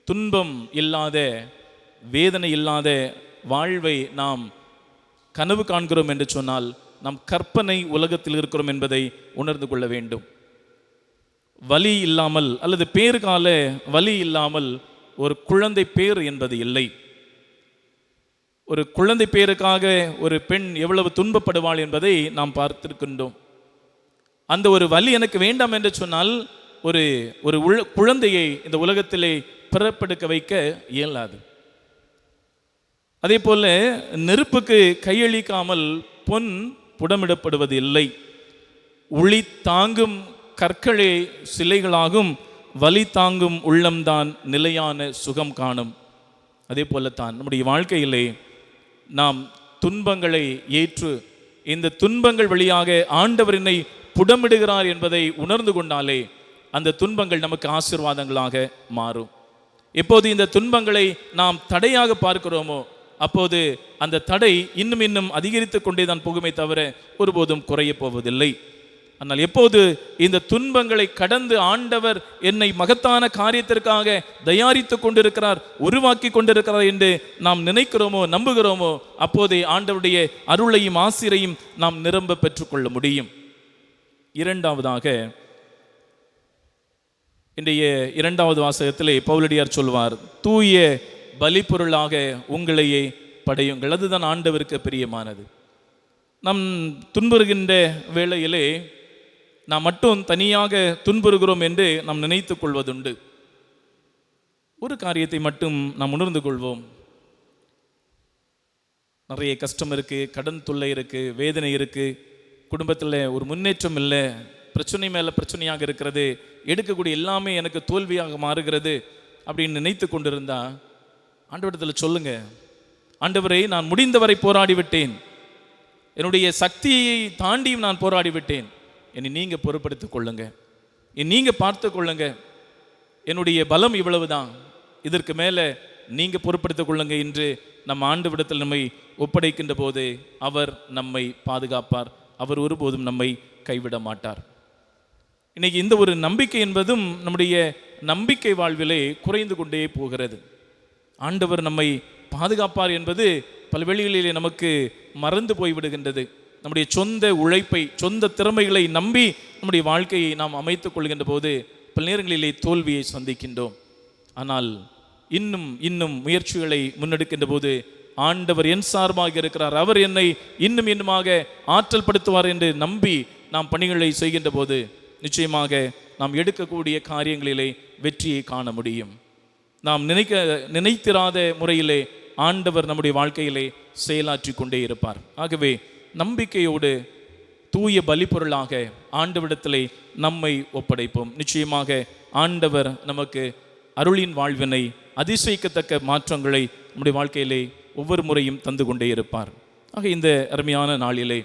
துன்பம் இல்லாத வேதனை இல்லாத வாழ்வை நாம் கனவு காண்கிறோம் என்று சொன்னால் நாம் கற்பனை உலகத்தில் இருக்கிறோம் என்பதை உணர்ந்து கொள்ள வேண்டும். வலி இல்லாமல் அல்லது பேறுகால வலி இல்லாமல் ஒரு குழந்தை பேர் என்பது இல்லை. ஒரு குழந்தை பேருக்காக ஒரு பெண் எவ்வளவு துன்பப்படுவாள் என்பதை நாம் பார்த்திருக்கின்றோம். அந்த ஒரு வலி எனக்கு வேண்டாம் என்று சொன்னால் ஒரு ஒரு குழந்தையை இந்த உலகத்திலே பிறப்பெடுக்க வைக்க இயலாது. அதே போல நெருப்புக்கு கையளிக்காமல் பொன் புடமிடப்படுவது இல்லை. உளி தாங்கும் கற்களே சிலைகளாகும், வலி தாங்கும் உள்ளம்தான் நிலையான சுகம் காணும். அதே போலத்தான் நம்முடைய வாழ்க்கையிலே நாம் துன்பங்களை ஏற்று இந்த துன்பங்கள் வழியாக ஆண்டவர் என்னை புடமிடுகிறார் என்பதை உணர்ந்து கொண்டாலே அந்த துன்பங்கள் நமக்கு ஆசீர்வாதங்களாக மாறும். எப்போது இந்த துன்பங்களை நாம் தடையாக பார்க்கிறோமோ அப்போது அந்த தடை இன்னும் இன்னும் அதிகரித்து கொண்டே தான் போகுமே தவிர ஒருபோதும் குறைய போவதில்லை. ஆனால் எப்போது இந்த துன்பங்களை கடந்து ஆண்டவர் என்னை மகத்தான காரியத்திற்காக தயாரித்து கொண்டிருக்கிறார், உருவாக்கி கொண்டிருக்கிறார் என்று நாம் நினைக்கிறோமோ நம்புகிறோமோ அப்போதே ஆண்டவருடைய அருளையும் ஆசிரையும் நாம் நிரம்ப பெற்றுக்கொள்ள முடியும். இரண்டாவதாக இன்றைய இரண்டாவது வாசகத்திலே பவுலடியார் சொல்வார், தூய பலிப்பொருளாக உங்களையே படையுங்கள். அதுதான் ஆண்டவருக்கு பிரியமானது. நம் துன்புறுகின்ற வேளையிலே நாம் மட்டும் தனியாக துன்புறுகிறோம் என்று நாம் நினைத்துக் கொள்வதுண்டு. ஒரு காரியத்தை மட்டும் நாம் உணர்ந்து கொள்வோம். நிறைய கஷ்டம் இருக்குது, கடன் தொல்லை இருக்குது, வேதனை இருக்குது, குடும்பத்தில் ஒரு முன்னேற்றம் இல்லை, பிரச்சனை மேலே பிரச்சனையாக இருக்கிறது, எடுக்கக்கூடிய எல்லாமே எனக்கு தோல்வியாக மாறுகிறது அப்படின்னு நினைத்து கொண்டிருந்தா ஆண்டவரிடத்தில் சொல்லுங்க, ஆண்டவரை நான் முடிந்தவரை போராடிவிட்டேன், என்னுடைய சக்தியை தாண்டியும் நான் போராடிவிட்டேன், என்னை நீங்கள் பொறுப்படுத்திக் கொள்ளுங்க, நீங்கள் பார்த்து கொள்ளுங்க, என்னுடைய பலம் இவ்வளவு தான், இதற்கு மேலே நீங்கள் பொறுப்படுத்திக் கொள்ளுங்க என்று நம் ஆண்டவரிடத்தில் நம்மை ஒப்படைக்கின்ற போது அவர் நம்மை பாதுகாப்பார். அவர் ஒருபோதும் நம்மை கைவிட மாட்டார். இன்னைக்கு இந்த ஒரு நம்பிக்கை என்பதும் நம்முடைய நம்பிக்கை வாழ்விலே குறைந்து கொண்டே போகிறது. ஆண்டவர் நம்மை பாதுகாப்பார் என்பது பல வேளைகளிலே நமக்கு மறந்து போய்விடுகின்றது. நம்முடைய சொந்த உழைப்பை, சொந்த திறமைகளை நம்பி நம்முடைய வாழ்க்கையை நாம் அமைத்துக் கொள்கின்ற போது பல நேரங்களிலே தோல்வியை சந்திக்கின்றோம். ஆனால் இன்னும் முயற்சிகளை முன்னெடுக்கின்ற போது ஆண்டவர் என் சார்பாக இருக்கிறார், அவர் என்னை இன்னுமாக ஆற்றல் படுத்துவார் என்று நம்பி நாம் பணிகளை செய்கின்ற போது நிச்சயமாக நாம் எடுக்கக்கூடிய காரியங்களிலே வெற்றியை காண முடியும். நாம் நினைத்திராத முறையிலே ஆண்டவர் நம்முடைய வாழ்க்கையிலே செயலாற்றி கொண்டே இருப்பார். ஆகவே நம்பிக்கையோடு தூய பலிப்பொருளாக ஆண்டவரிடத்திலே நம்மை ஒப்படைப்போம். நிச்சயமாக ஆண்டவர் நமக்கு அருளின் வாழ்வினை, அதிசயிக்கத்தக்க மாற்றங்களை நம்முடைய வாழ்க்கையிலே ஒவ்வொரு முறையும் தந்து கொண்டே இருப்பார். ஆக இந்த அருமையான நாளிலே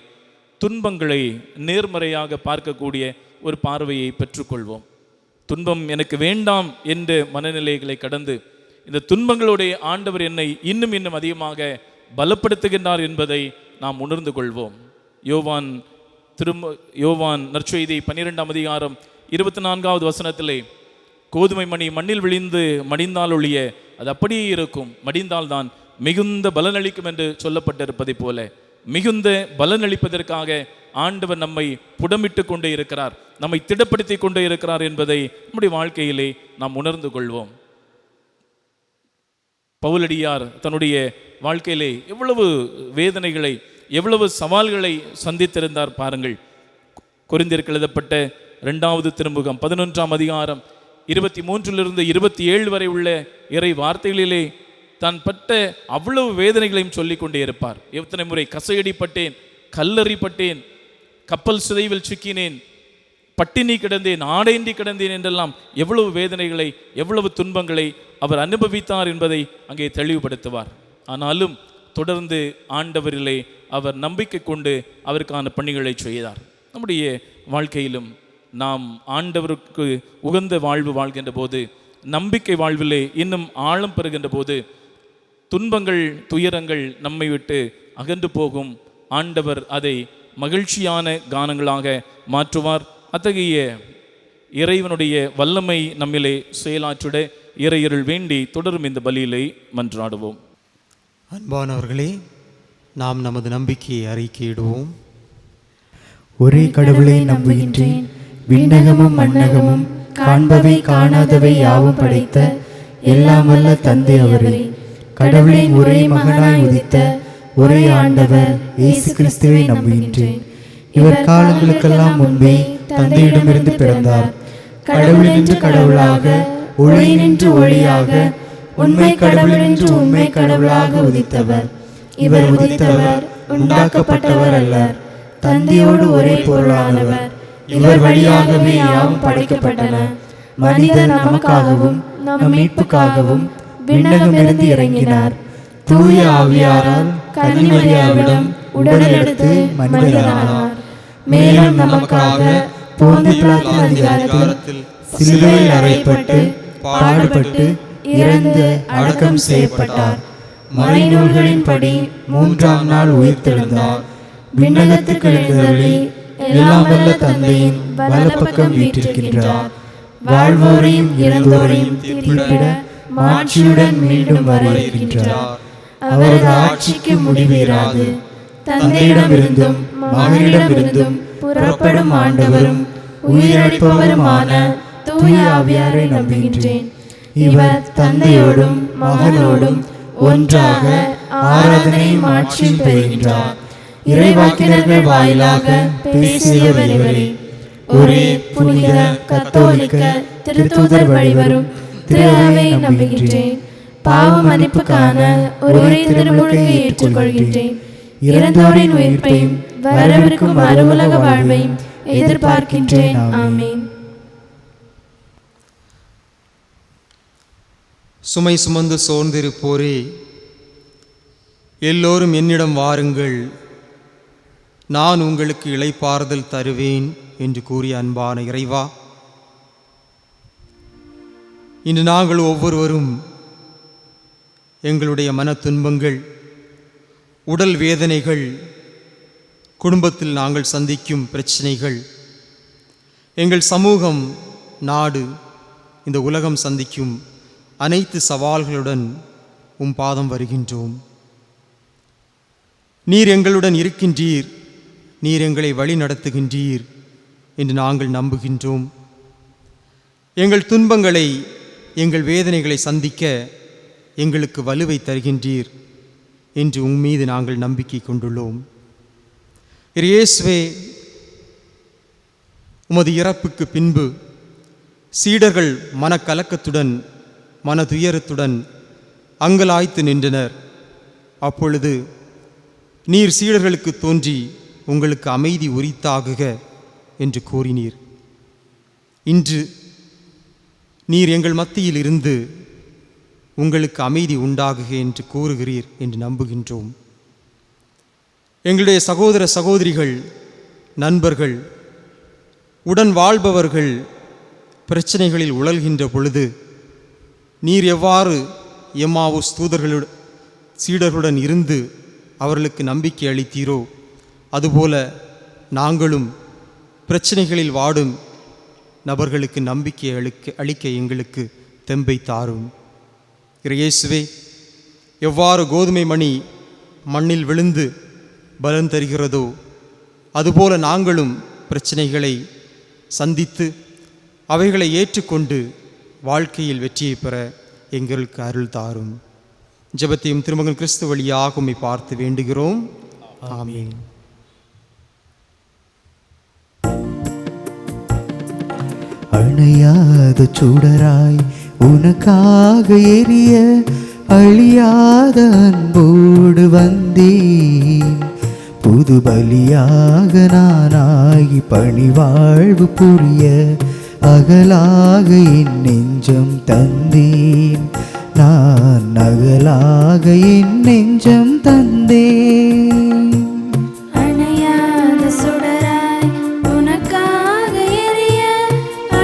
துன்பங்களை நேர்மறையாக பார்க்கக்கூடிய ஒரு பார்வையை பெற்றுக்கொள்வோம். துன்பம் எனக்கு வேண்டாம் என்ற மனநிலைகளை கடந்து இந்த துன்பங்களுடைய ஆண்டவர் என்னை இன்னும் அதிகமாக பலப்படுத்துகின்றார் என்பதை நாம் உணர்ந்து கொள்வோம். யோவான் நற்செய்தி 12ஆம் அதிகாரம் 24வது வசனத்திலே கோதுமை மணி மண்ணில் விழுந்து மடிந்தால் ஒழிய அது அப்படியே இருக்கும், மடிந்தால்தான் மிகுந்த பலனளிக்கும் என்று சொல்லப்பட்டிருப்பதை போல மிகுந்த பலனளிப்பதற்காக ஆண்டவர் நம்மை புடமிட்டு கொண்டே இருக்கிறார், நம்மை திடப்படுத்தி கொண்டே இருக்கிறார் என்பதை நம்முடைய வாழ்க்கையிலே நாம் உணர்ந்து கொள்வோம். பவுலடியார் தன்னுடைய வாழ்க்கையிலே எவ்வளவு வேதனைகளை, எவ்வளவு சவால்களை சந்தித்திருந்தார் பாருங்கள். கொரிந்தியருக்கு எழுதப்பட்ட 2வது திருமுகம் 11ஆம் அதிகாரம் 23 27 வரை உள்ள இறை வார்த்தைகளிலே தான் பட்ட அவ்வளவு வேதனைகளையும் சொல்லிக் கொண்டே இருப்பார். எத்தனை முறை கசையடிப்பட்டேன், கல்லறிப்பட்டேன், கப்பல் சிதைவில் சிக்கினேன், பட்டினி கிடந்தேன், ஆடையின்றி கிடந்தேன் என்றெல்லாம் எவ்வளவு வேதனைகளை, எவ்வளவு துன்பங்களை அவர் அனுபவித்தார் என்பதை அங்கே தெளிவுபடுத்துவார். ஆனாலும் தொடர்ந்து ஆண்டவரிலே அவர் நம்பிக்கை கொண்டு அவருக்கான பணிகளை செய்தார். நம்முடைய வாழ்க்கையிலும் நாம் ஆண்டவருக்கு உகந்த வாழ்வு வாழ்கின்ற போது, நம்பிக்கை வாழ்விலே இன்னும் ஆழம் பெறுகின்ற போது துன்பங்கள், துயரங்கள் நம்மை விட்டு அகன்று போகும். ஆண்டவர் அதை மகிழ்ச்சியான கானங்களாக மாற்றுவார். அத்தகைய இறைவனுடைய வல்லமை நம்மிலே செயலாற்றிட இறையருள் வேண்டி தொடரும் இந்த பலியிலே மன்றாடுவோம். அன்பானவர்களே, நாம் நமது நம்பிக்கையை அறிக்கையிடுவோம். ஒரே கடவுளை நம்புகின்றேன், விண்ணகமும் மண்ணகமும் காண்பவை காணாதவை யாவும் படைத்த எல்லாம் வல்ல தந்தை அவரே, கடவுளின் ஒரே மகனாய் உதித்த ஒரே ஆண்டவர் இயேசு கிறிஸ்துவை நம்புகின்றேன். இவர் காலங்களுக்கெல்லாம் முன்பே தந்தையிடமிருந்து பிறந்தார். கடவுளினின்று கடவுளாக, ஒளியினின்று ஒளியாக, உண்மை கடவுளினின்று உண்மை கடவுளாக உதித்தவர். இவர் உதித்தவர், உண்டாக்கப்பட்டவர் அல்லர், தந்தையோடு ஒரே பொருளானவர். இவர் வழியாகவே யாவும் படைக்கப்பட்டன. மனிதர் நமக்காகவும் நம் மீட்புக்காகவும் விண்ணகமிருந்து இறங்கினார். தூய ஆவியாரால் கன்னிமரியாவிடம் உடலெடுத்து மனிதனானார். மேலும் நமக்காக போந்திய பிலாத்தின் அதிகாரத்தில் சிலுவையில் அறையப்பட்டு பாடுபட்டு இறந்து அடக்கம் செய்யப்பட்டார். மறைநூல்களின்படி 3ஆம் நாள் உயிர்த்தெழுந்தார். விண்ணகத்துக்கு எழுந்தருளி எல்லாம் வல்ல தந்தையின் வலப்பக்கம் வீற்றிருக்கின்றார். வாழ்வோரையும் இறந்தோரையும் தீர்ப்பிட மாட்சியுடன் மீண்டும் வர இருக்கின்றார். அவரது ஆட்சிக்கு முடிவு இராது. தந்தையிடமிருந்தும் மகனிடமிருந்தும் புறப்படும் ஆண்டவரும் உயிரளிப்பவருமான தூய ஆவியாரை நம்புகின்றேன். இவர் தந்தையோடும் மகனோடும் ஒன்றாக ஆராதனையும் ஆட்சியும் பெறுகின்றார். இறைவாக்கினர்கள் வாயிலாக பேசியவர் இவரே. ஒரே புனித கத்தோலிக்க திருத்தூதர் வழிவரும் திரு அவை நம்புகின்றேன். பாவ மன்னிப்புக்கான ஒரே திருமுழுக்கை ஏற்றுக்கொள்கின்றேன். இறந்தோரின் உயிர்ப்பையும் வரவிருக்கும் மறுவுலக வாழ்வையும் எதிர்பார்க்கின்றேன். ஆமேன். சுமை சுமந்து சோர்ந்திருப்போரே, எல்லோரும் என்னிடம் வாருங்கள், நான் உங்களுக்கு இளைப்பாறுதல் தருவேன் என்று கூறிய அன்பான இறைவா, இன்று நாங்கள் ஒவ்வொருவரும் எங்களுடைய மன துன்பங்கள், உடல் வேதனைகள், குடும்பத்தில் நாங்கள் சந்திக்கும் பிரச்சனைகள், எங்கள் சமூகம், நாடு, இந்த உலகம் சந்திக்கும் அனைத்து சவால்களுடன் உம் பாதம் வருகின்றோம். நீர் எங்களுடன் இருக்கின்றீர், நீர் எங்களை வழி நடத்துகின்றீர் என்று நாங்கள் நம்புகின்றோம். எங்கள் துன்பங்களை, எங்கள் வேதனைகளை சந்திக்க எங்களுக்கு வலுவை தருகின்றீர் என்று உம்மீது நாங்கள் நம்பிக்கை கொண்டுள்ளோம். இயேசுவே, உமது இறப்புக்கு பின்பு சீடர்கள் மனக்கலக்கத்துடன், மனதுயரத்துடன் அங்கலாய்த்து நின்றனர். அப்பொழுது நீர் சீடர்களுக்கு தோன்றி உங்களுக்கு அமைதி உரித்தாகுக என்று கூறினீர். இன்று நீர் எங்கள் மத்தியில் இருந்து உங்களுக்கு அமைதி உண்டாகுக என்று கூறுகிறீர் என்று நம்புகின்றோம். எங்களுடைய சகோதர சகோதரிகள், நண்பர்கள், உடன் வாழ்பவர்கள் பிரச்சனைகளில் உழல்கின்ற பொழுது நீர் எவ்வாறு எம்மாவுஸ் சீடர்களுடன் இருந்து அவர்களுக்கு நம்பிக்கை அளித்தீரோ, அதுபோல நாங்களும் பிரச்சனைகளில் வாடும் நபர்களுக்கு நம்பிக்கை அளிக்க எங்களுக்கு தெம்பை தாரும். இயேசுவே, எவ்வாறு கோதுமை மணி மண்ணில் விழுந்து பலன் தருகிறதோ, அதுபோல நாங்களும் பிரச்சனைகளை சந்தித்து அவைகளை ஏற்றுக்கொண்டு வாழ்க்கையில் வெற்றியை பெற எங்களுக்கு அருள் தாரும். ஜெபத்தையும் திருமகன் கிறிஸ்து வழியாக உம்மை பார்த்து வேண்டுகிறோம். ஆமென். அணையாத சுடராய் உனக்காக எரிய அழியாத அன்போடு வந்தேன். புது பலியாக நானாகி பணிவாழ்வு புரிய அகலாக என் நெஞ்சம் தந்தேன். நான் அகலாக என் நெஞ்சம் தந்தேன். அணையாத சுடராய் உனக்காக எரிய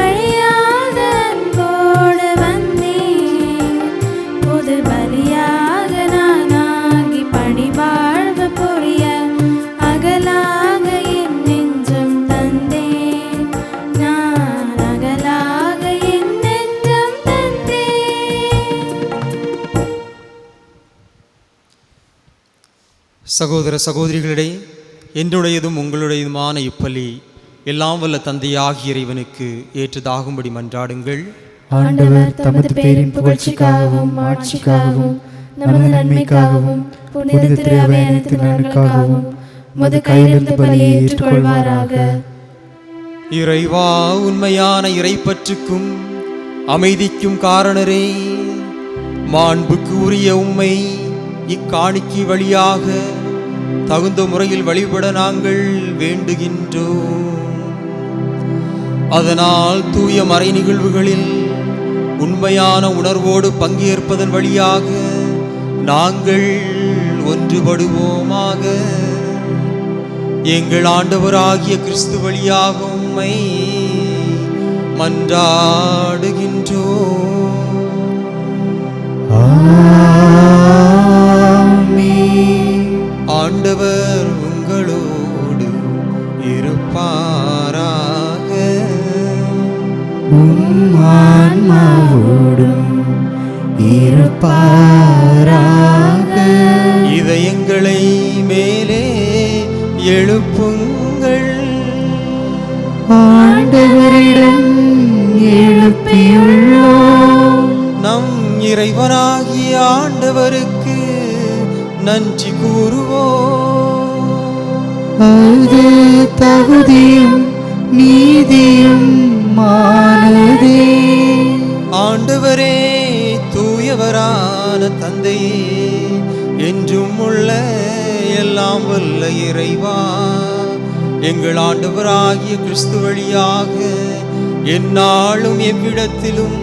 அழியாத அன்போடு வந்தேன். புது பலியாக நானாகி பணிவாழ்வு புரிய அகலாக என் நெஞ்சம் தந்தேன். நான் அகலாக என் நெஞ்சம் தந்தேன். சகோதர சகோதரிகளிடையே என்னுடையதும் உங்களுடையதுமான இப்பலி எல்லாம் வல்ல தந்தையாகிய இறைவனுக்கு ஏற்றதாகும்படி மன்றாடுங்கள். ஆண்டவர் தமது பேரின் புகழ்ச்சிக்காகவும் ஆட்சிக்காகவும் நமது நன்மைக்காகவும் புனித திரு அவையத்தின் நலனுக்காகவும் உமது கையிலிருந்து பலியை ஏற்றுக்கொள்வாராக. இறைவா, உண்மையான இறைப்பற்றுக்கும் அமைதிக்கும் காரணரே, மாண்புக்கு உரிய உம்மை இக்காணிக்கை வழியாக தகுந்த முறையில் வழிபட நாங்கள் வேண்டுகின்றோம். அதனால் தூய மறை நிகழ்வுகளில் உண்மையான உணர்வோடு பங்கேற்பதன் வழியாக நாங்கள் ஒன்றுபடுவோமாக. எங்கள் ஆண்டவராகிய கிறிஸ்து வழியாக உம்மை மன்றாடுகின்றோம். ஆண்டவர் உங்களோடு இருப்பாராக. ஆன்மாவோடும் இருப்பாராக. இதயங்களை மேலே எழுப்புங்கள். ஆண்டவரிடம் எழுப்பியுள்ளோம். நம் இறைவனாகிய ஆண்டவருக்கு நன்றி கூறுவோம். அது தகுதியும் நீதியும் மானதே. ஆண்டவரே, தூயவரான தந்தையே, என்றும் உள்ள எல்லாம் வல்ல இறைவா, எங்கள் ஆண்டவராகிய கிறிஸ்து வழியாக எந்நாளும் எவ்விடத்திலும்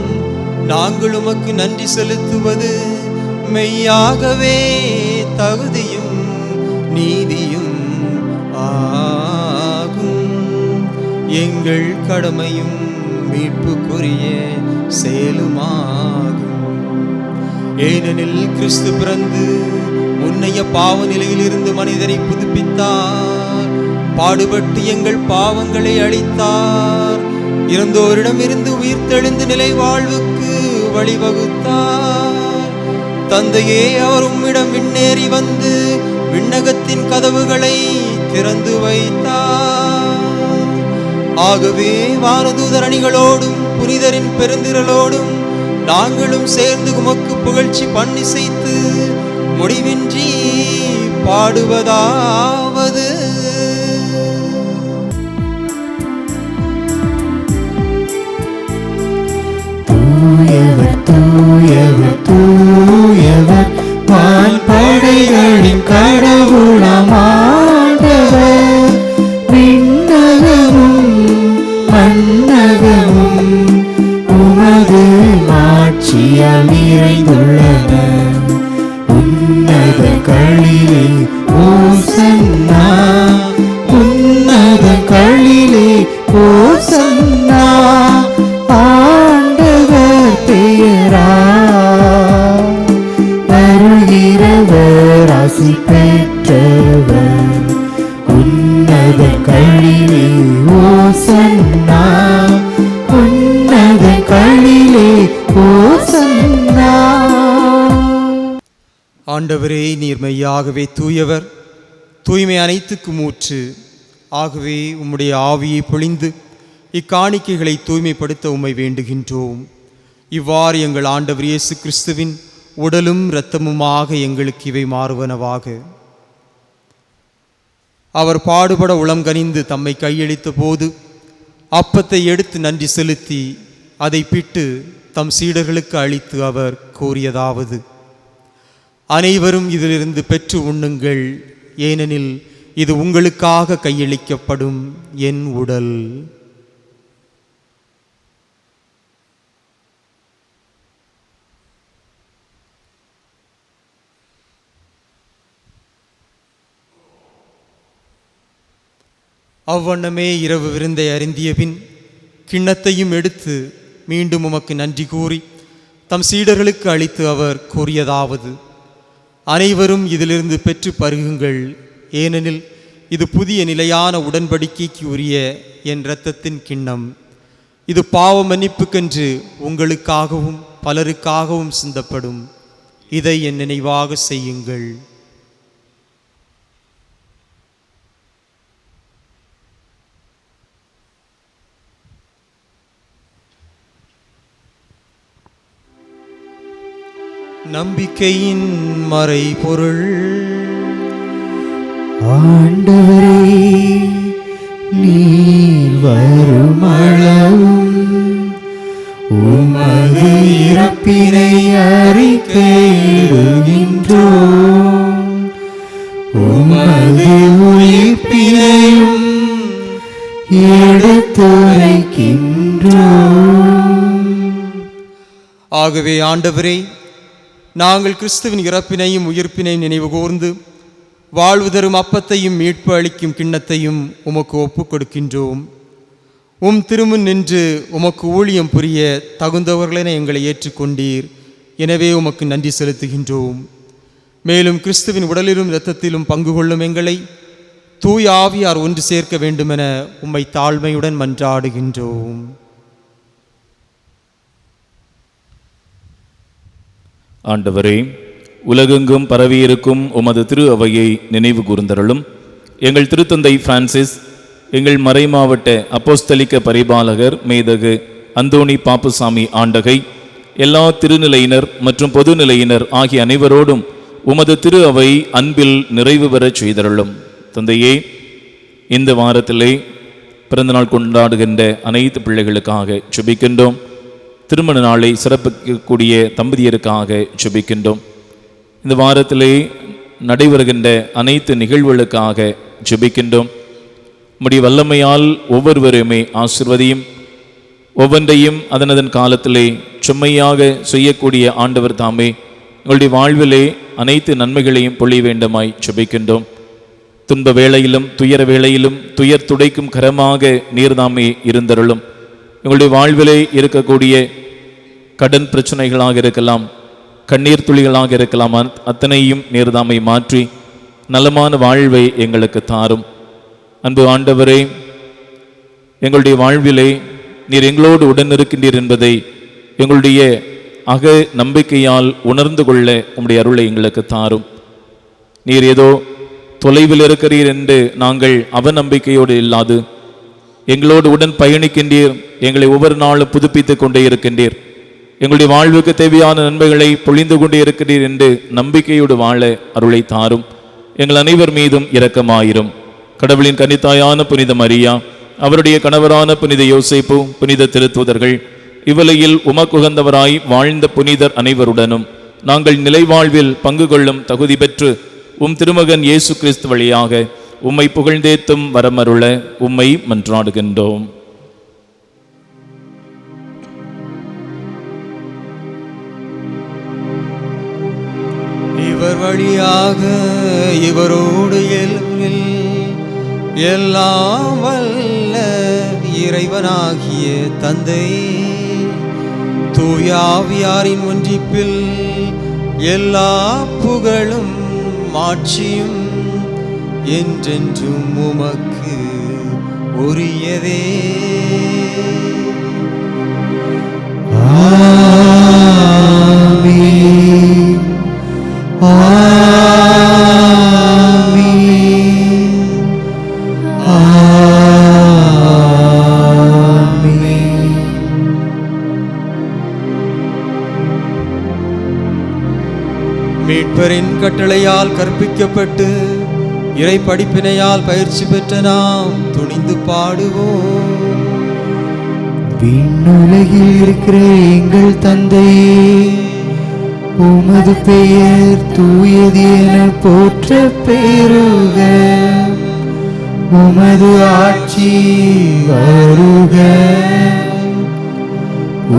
நாங்கள் உமக்கு நன்றி செலுத்துவது மெய்யாகவே தகுதியும் நீதியும் ஆகும். எங்கள் கடமையும் மீட்புக்குரிய செயலுமாகும். ஏனெனில் கிறிஸ்து பிறந்து முன்னைய பாவ நிலையிலிருந்து மனிதரை புதுப்பித்தார், பாடுபட்டு எங்கள் பாவங்களை அழித்தார், இறந்தோரிடமிருந்து உயிர்த்தெழுந்து நிலை வாழ்வுக்கு வழிவகுத்தார். தந்தையே, அவர் உம்மிடம் விண்ணேறி வந்து விண்ணகத்தின் கதவுகளை திறந்து வைத்தார். ஆகவே வானதூதர் அணிகளோடும் புனிதரின் பெருந்திரளோடும் நாங்களும் சேர்ந்து உமக்கு புகழ்ச்சி பண்ணிசைத்து முடிவின்றி பாடுவதாவது: தூயவர் தூயவர் தூயவர் வான்படைகளின் கடவுளாம் ஆண்டவர், விண்ணகமும் மண்ணகமும் உமது மாட்சியால் நிறைந்துள்ளன. உன்னதங்களிலே ஓசன்னா, உன்னதங்களிலே ஓசன்னா, ஆண்டவர் பெயரால் வருகிறவர் ஆசி பெற்றவர். உன்னதங்களிலே ஓசன்னா, உன்னதங்களிலே ஓசன்னா. ஆண்டவரே, நீர் மெய்யாகவே தூயவர், தூய்மை அனைத்துக்கும் ஊற்று. ஆகவே உம்முடைய ஆவியை பொழிந்து இக்காணிக்கைகளை தூய்மைப்படுத்த உம்மை வேண்டுகின்றோம். இவ்வாறு எங்கள் ஆண்டவர் இயேசு கிறிஸ்துவின் உடலும் இரத்தமுமாக எங்களுக்கு இவை மாறுவனவாக. அவர் பாடுபட உளம் கனிந்து தம்மை கையளித்த போது அப்பத்தை எடுத்து நன்றி செலுத்தி அதை பிட்டு தம் சீடர்களுக்கு அளித்து அவர் கூறியதாவது: அனைவரும் இதிலிருந்து பெற்று உண்ணுங்கள், ஏனெனில் இது உங்களுக்காக கையளிக்கப்படும் என் உடல். அவ்வண்ணமே இரவு விருந்தை அருந்திய பின் கிண்ணத்தையும் எடுத்து மீண்டும் உமக்கு நன்றி கூறி தம் சீடர்களுக்கு அளித்து அவர் கூறியதாவது: அனைவரும் இதிலிருந்து பெற்று பருகுங்கள், ஏனெனில் இது புதிய நிலையான உடன்படிக்கைக்கு உரிய என் இரத்தத்தின் கிண்ணம். இது பாவ மன்னிப்புக்கென்று உங்களுக்காகவும் பலருக்காகவும் சிந்தப்படும். இதை என் நினைவாக செய்யுங்கள். நம்பிக்கையின் மறைபொருள். ஆண்டவரே, நீர் வருமளவும் உமது இறப்பினை அறிக்கையிடுகின்றோம், உமது உயிர்ப்பினையும் எடுத்துரைக்கின்றோம். ஆகவே ஆண்டவரே, நாங்கள் கிறிஸ்துவின் இறப்பினையும் உயிர்ப்பினையும் நினைவு கூர்ந்து வாழ்வு தரும் அப்பத்தையும் மீட்பு அளிக்கும் கிண்ணத்தையும் உமக்கு ஒப்புக் கொடுக்கின்றோம். உம் திருமுன் நின்று உமக்கு ஊழியம் புரிய தகுந்தவர்களென எங்களை ஏற்றுக்கொண்டீர். எனவே உமக்கு நன்றி செலுத்துகின்றோம். மேலும் கிறிஸ்துவின் உடலிலும் இரத்தத்திலும் பங்கு கொள்ளும் எங்களை தூய ஆவியார் ஒன்று சேர்க்க வேண்டுமென உம்மை தாழ்மையுடன் மன்றாடுகின்றோம். ஆண்டவரே, உலகெங்கும் பரவியிருக்கும் உமது திரு அவையை நினைவு கூர்ந்தருளும். எங்கள் திருத்தந்தை பிரான்சிஸ், எங்கள் மறைமாவட்ட அப்போஸ்தலிக்க பரிபாலகர் மேதகு அந்தோணி பாப்புசாமி ஆண்டகை, எல்லா திருநிலையினர் மற்றும் பொதுநிலையினர் ஆகிய அனைவரோடும் உமது திரு அவை அன்பில் நிறைவு பெறச் செய்தருளும். தந்தையே, இந்த வாரத்திலே பிறந்தநாள் கொண்டாடுகின்ற அனைத்து பிள்ளைகளுக்காக ஜெபிக்கின்றோம். திருமண நாளை சிறப்பிக்கக்கூடிய தம்பதியருக்காக ஜெபிக்கின்றோம். இந்த வாரத்திலே நடைபெறுகின்ற அனைத்து நிகழ்வுகளுக்காக ஜெபிக்கின்றோம். உம்முடைய வல்லமையால் ஒவ்வொருவரையுமே ஆசிர்வதியும். ஒவ்வொன்றையும் அதனதன் காலத்திலே செம்மையாக செய்யக்கூடிய ஆண்டவர் தாமே எங்களுடைய வாழ்விலே அனைத்து நன்மைகளையும் பொழிய வேண்டுமாய் ஜெபிக்கின்றோம். துன்ப வேளையிலும் துயர வேளையிலும் துயர் துடைக்கும் கரமாக நீர்தாமே இருந்தருளும். எங்களுடைய வாழ்விலே இருக்கக்கூடிய கடன் பிரச்சனைகளாக இருக்கலாம், கண்ணீர் துளிகளாக இருக்கலாம், அத்தனையும் நீர்தாமை மாற்றி நலமான வாழ்வை எங்களுக்கு தாரும். அன்பு ஆண்டவரே, எங்களுடைய வாழ்விலே நீர் எங்களோடு உடன் இருக்கின்றீர் என்பதை எங்களுடைய அக நம்பிக்கையால் உணர்ந்து கொள்ள உம்முடைய அருளை எங்களுக்கு தாரும். நீர் ஏதோ தொலைவில் இருக்கிறீர் என்று நாங்கள் அவநம்பிக்கையோடு இல்லாது எங்களோடு உடன் பயணிக்கின்றீர், எங்களை ஒவ்வொரு நாளும் புதுப்பித்துக் கொண்டே இருக்கின்றீர், எங்களுடைய வாழ்வுக்கு தேவையான நன்மைகளை பொழிந்து கொண்டே இருக்கிறீர் என்று நம்பிக்கையோடு வாழ அருளை தாரும். எங்கள் அனைவர் மீதும் இரக்கமாயிரும். கடவுளின் கன்னித்தாயான புனித மரியா, அவருடைய கணவரான புனித யோசேப்பு, புனித திருத்தூதர்கள், இவ்வுலகில் உமக்குகந்தவராய் வாழ்ந்த புனிதர் அனைவருடனும் நாங்கள் நிலைவாழ்வில் பங்கு கொள்ளும் தகுதி பெற்று உம் திருமகன் இயேசு கிறிஸ்து வழியாக உம்மை புகழ்ந்தேத்தும் வரமருள உம்மை மன்றாடுகின்றோம். இவர் வழியாக இவரோடு எல்லாம் வல்ல இறைவனாகிய தந்தை தூயாவியாரின் ஒன்றிப்பில் எல்லா புகழும் மாட்சியும் என்றென்றும் உமக்கு உரியதே. ஆமென். ஆமென். ஆமென். மீட்பரின் கட்டளையால் கற்பிக்கப்பட்டு இறை படிப்பினையால் பயிற்சி பெற்ற நாம் துணிந்து பாடுவோம். விண்ணுலகில் இருக்கிற எங்கள் தந்தையே, உமது பெயர் தூயது என போற்ற பெறுக. உமது ஆட்சி வருக.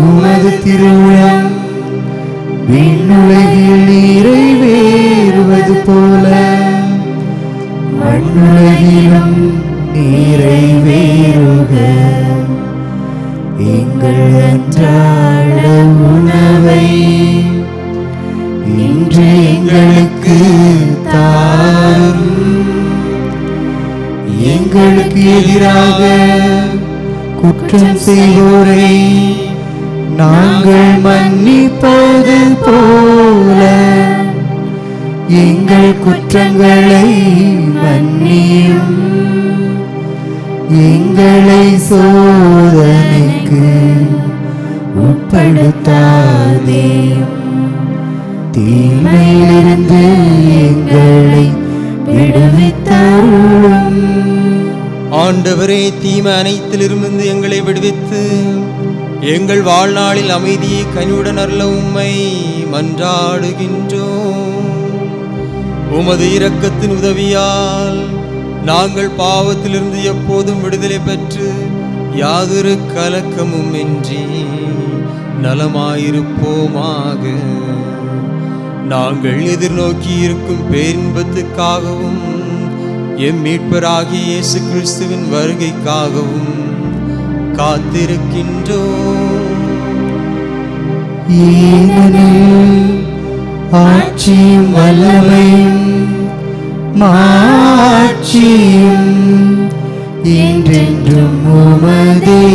உமது திருவுளம் விண்ணுலகில் நிறைவேறுவது போல மண்ணுலகிலும் நிறைவேறுக. எங்கள் அன்றாட உணவை இன்று எங்களுக்கு தாரும். எங்களுக்கு எதிராக குற்றம் செய்வோரை நாங்கள் மன்னிப்பது போல எங்கள் குற்றங்களை மன்னியும். எங்களை சோதனைக்கு உட்படுத்தாதேயும், தீமையிலிருந்து எங்களை விடுவித்தருளும். ஆண்டவரே, தீமை அனைத்திலிருந்து எங்களை விடுவித்து எங்கள் வாழ்நாளில் அமைதியை கனிவுடன் அருள உம்மை மன்றாடுகின்றோம். உமது இரக்கத்தின் உதவியால் நாங்கள் பாவத்திலிருந்து எப்போதும் விடுதலை பெற்று யாதொரு கலக்கமும் இன்றி நலமாயிருப்போமாக. நாங்கள் எதிர்நோக்கி இருக்கும் பேரின்பத்துக்காகவும் எம் மீட்பராகிய இயேசு கிறிஸ்துவின் வருகைக்காகவும் காத்திருக்கின்றோம். ஏனெனில் ஆட்சியும் வல்லமையும் மாட்சியும் என்றென்றும் உமதே.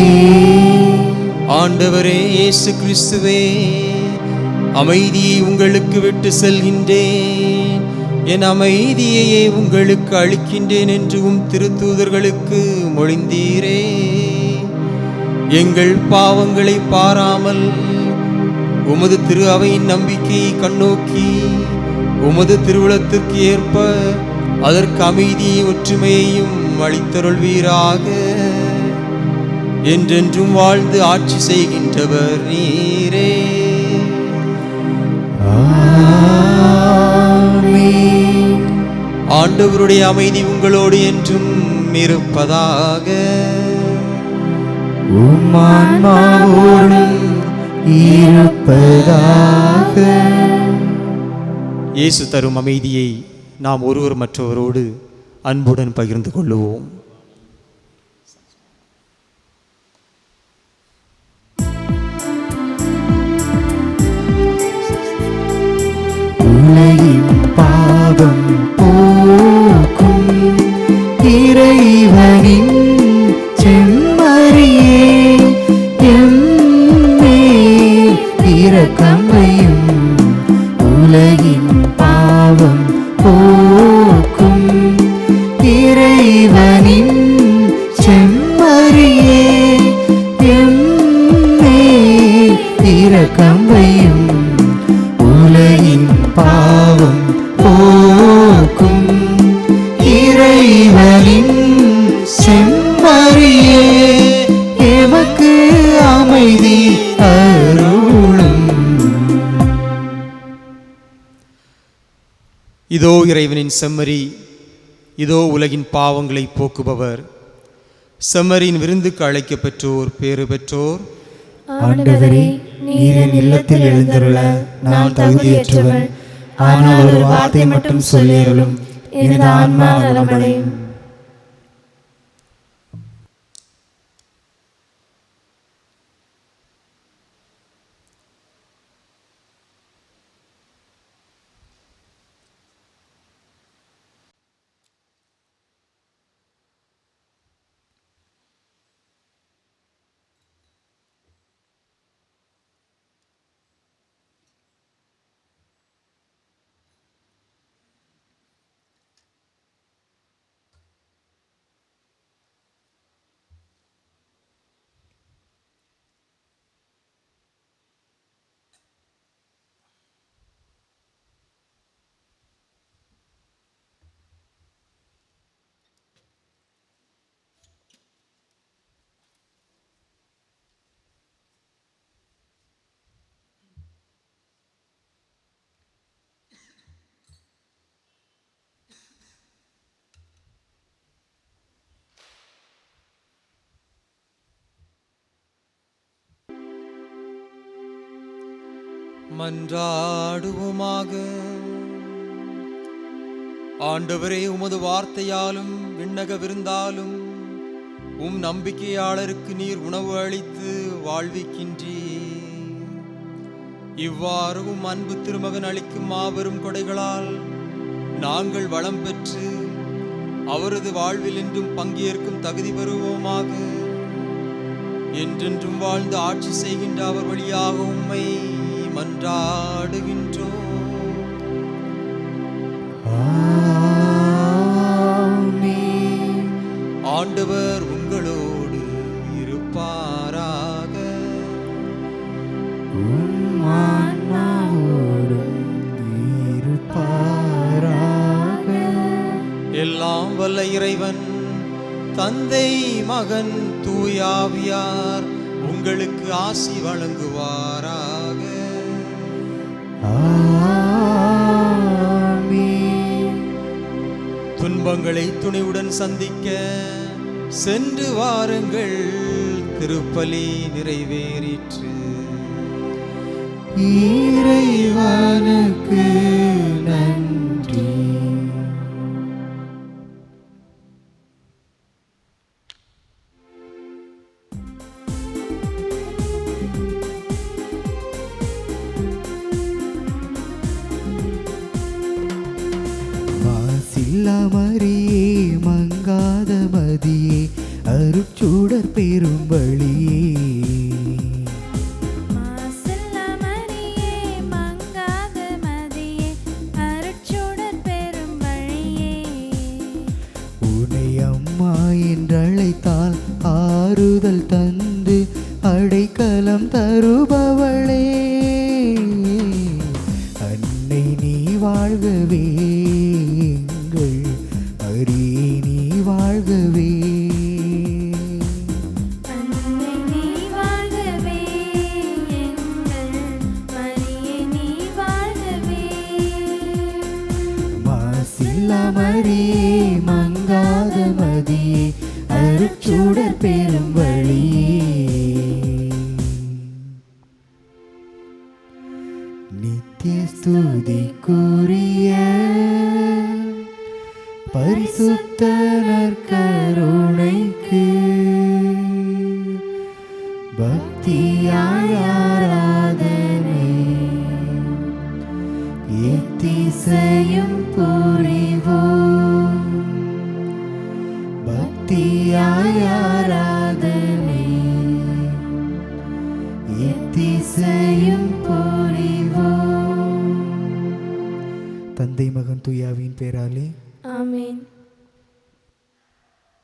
ஆண்டவரே இயேசு கிறிஸ்துவே, அமைதியை உங்களுக்கு விட்டு செல்கின்றேன், என் அமைதியையே உங்களுக்கு அளிக்கின்றேன் என்று திருத்தூதர்களுக்கு மொழிந்தீரே. எங்கள் பாவங்களை பாராமல் உமது திரு அவையின் நம்பிக்கையை கண்ணோக்கி உமது திருவுளத்திற்கு ஏற்ப அதற்கு அமைதியை ஒற்றுமையையும் அளித்தருள்வீராக. என்றென்றும் வாழ்ந்து ஆட்சி செய்கின்றவர் நீரே. ஆமென். ஆண்டவருடைய அமைதி உங்களோடு என்றும் இருப்பதாக. உம் ஆன்மாவோடும் இருப்பதாக. இயேசு தரும் அமைதியை நாம் ஒருவர் மற்றவரோடு அன்புடன் பகிர்ந்து கொள்ளுவோம். இதோ இறைவனின் செம்மறி, இதோ உலகின் பாவங்களை போக்குபவர். செம்மறியின் விருந்துக்கு அழைக்கப் பெற்றோர் பேறு பெற்றோர். ஆண்டவரே, நீர் என் இல்லத்தில் எழுந்தருள நான் தகுதியற்றவன். ஆனால் ஒரு வார்த்தை மட்டும் சொல்லியருளும், எனது ஆன்மா நலமடையும். மன்றாடுவோமாக. ஆண்டவரே, உமது வார்த்தையாலும் விண்ணக விருந்தாலும் நம்பிக்கையாளருக்கு நீர் உணவு அளித்து வாழ்விக்கின்றீர். இவ்வாறு அன்பு திருமகன் அளிக்கும் மாபெரும் கொடைகளால் நாங்கள் வளம் பெற்று அவரது வாழ்வில் என்றும் பங்கேற்கும் தகுதி பெறுவோமாக. என்றென்றும் வாழ்ந்து ஆட்சி செய்கின்ற அவர் வழியாக உம்மை மன்றாடுகின்றோம். ஆண்டவர் உங்களோடு இருப்பாராக. எல்லாம் வல்ல இறைவன் தந்தை, மகன், தூயாவியார் உங்களுக்கு ஆசி வழங்குவாராக. துன்பங்களை துணிவுடன் சந்திக்க சென்று வாருங்கள். திருப்பலி நிறைவேறிற்று. இறைவனுக்கு நன்றி. மரியே, மங்காத மதியே, அருட்சூடர் பெரும் வழியே. உன்னை அம்மா என்றழைத்தால் ஆறுதல் தந்து அடைக்கலம் தருபவளே, அன்னை நீ வாழ்கவே, மரியே நீ வாழ்கவே. அன்னை நீ வாழ்கவே, எங்கள் மரியே நீ வாழ்கவே. மாசில்லா மரியே, மங்காத மதியே, அருட்சூடர் பெரும் வழியே. நித்திய ஸ்துதிக்குரிய பரிசுத்த நற்கருணைக்கு பக்தியாய் ஆராதனை எத்திசையும் புரிவோம். பக்தியாய் ஆராதனை எத்திசையும் புரிவோம். தந்தை, மகன், தூயாவின் பேராலே ஆமென்.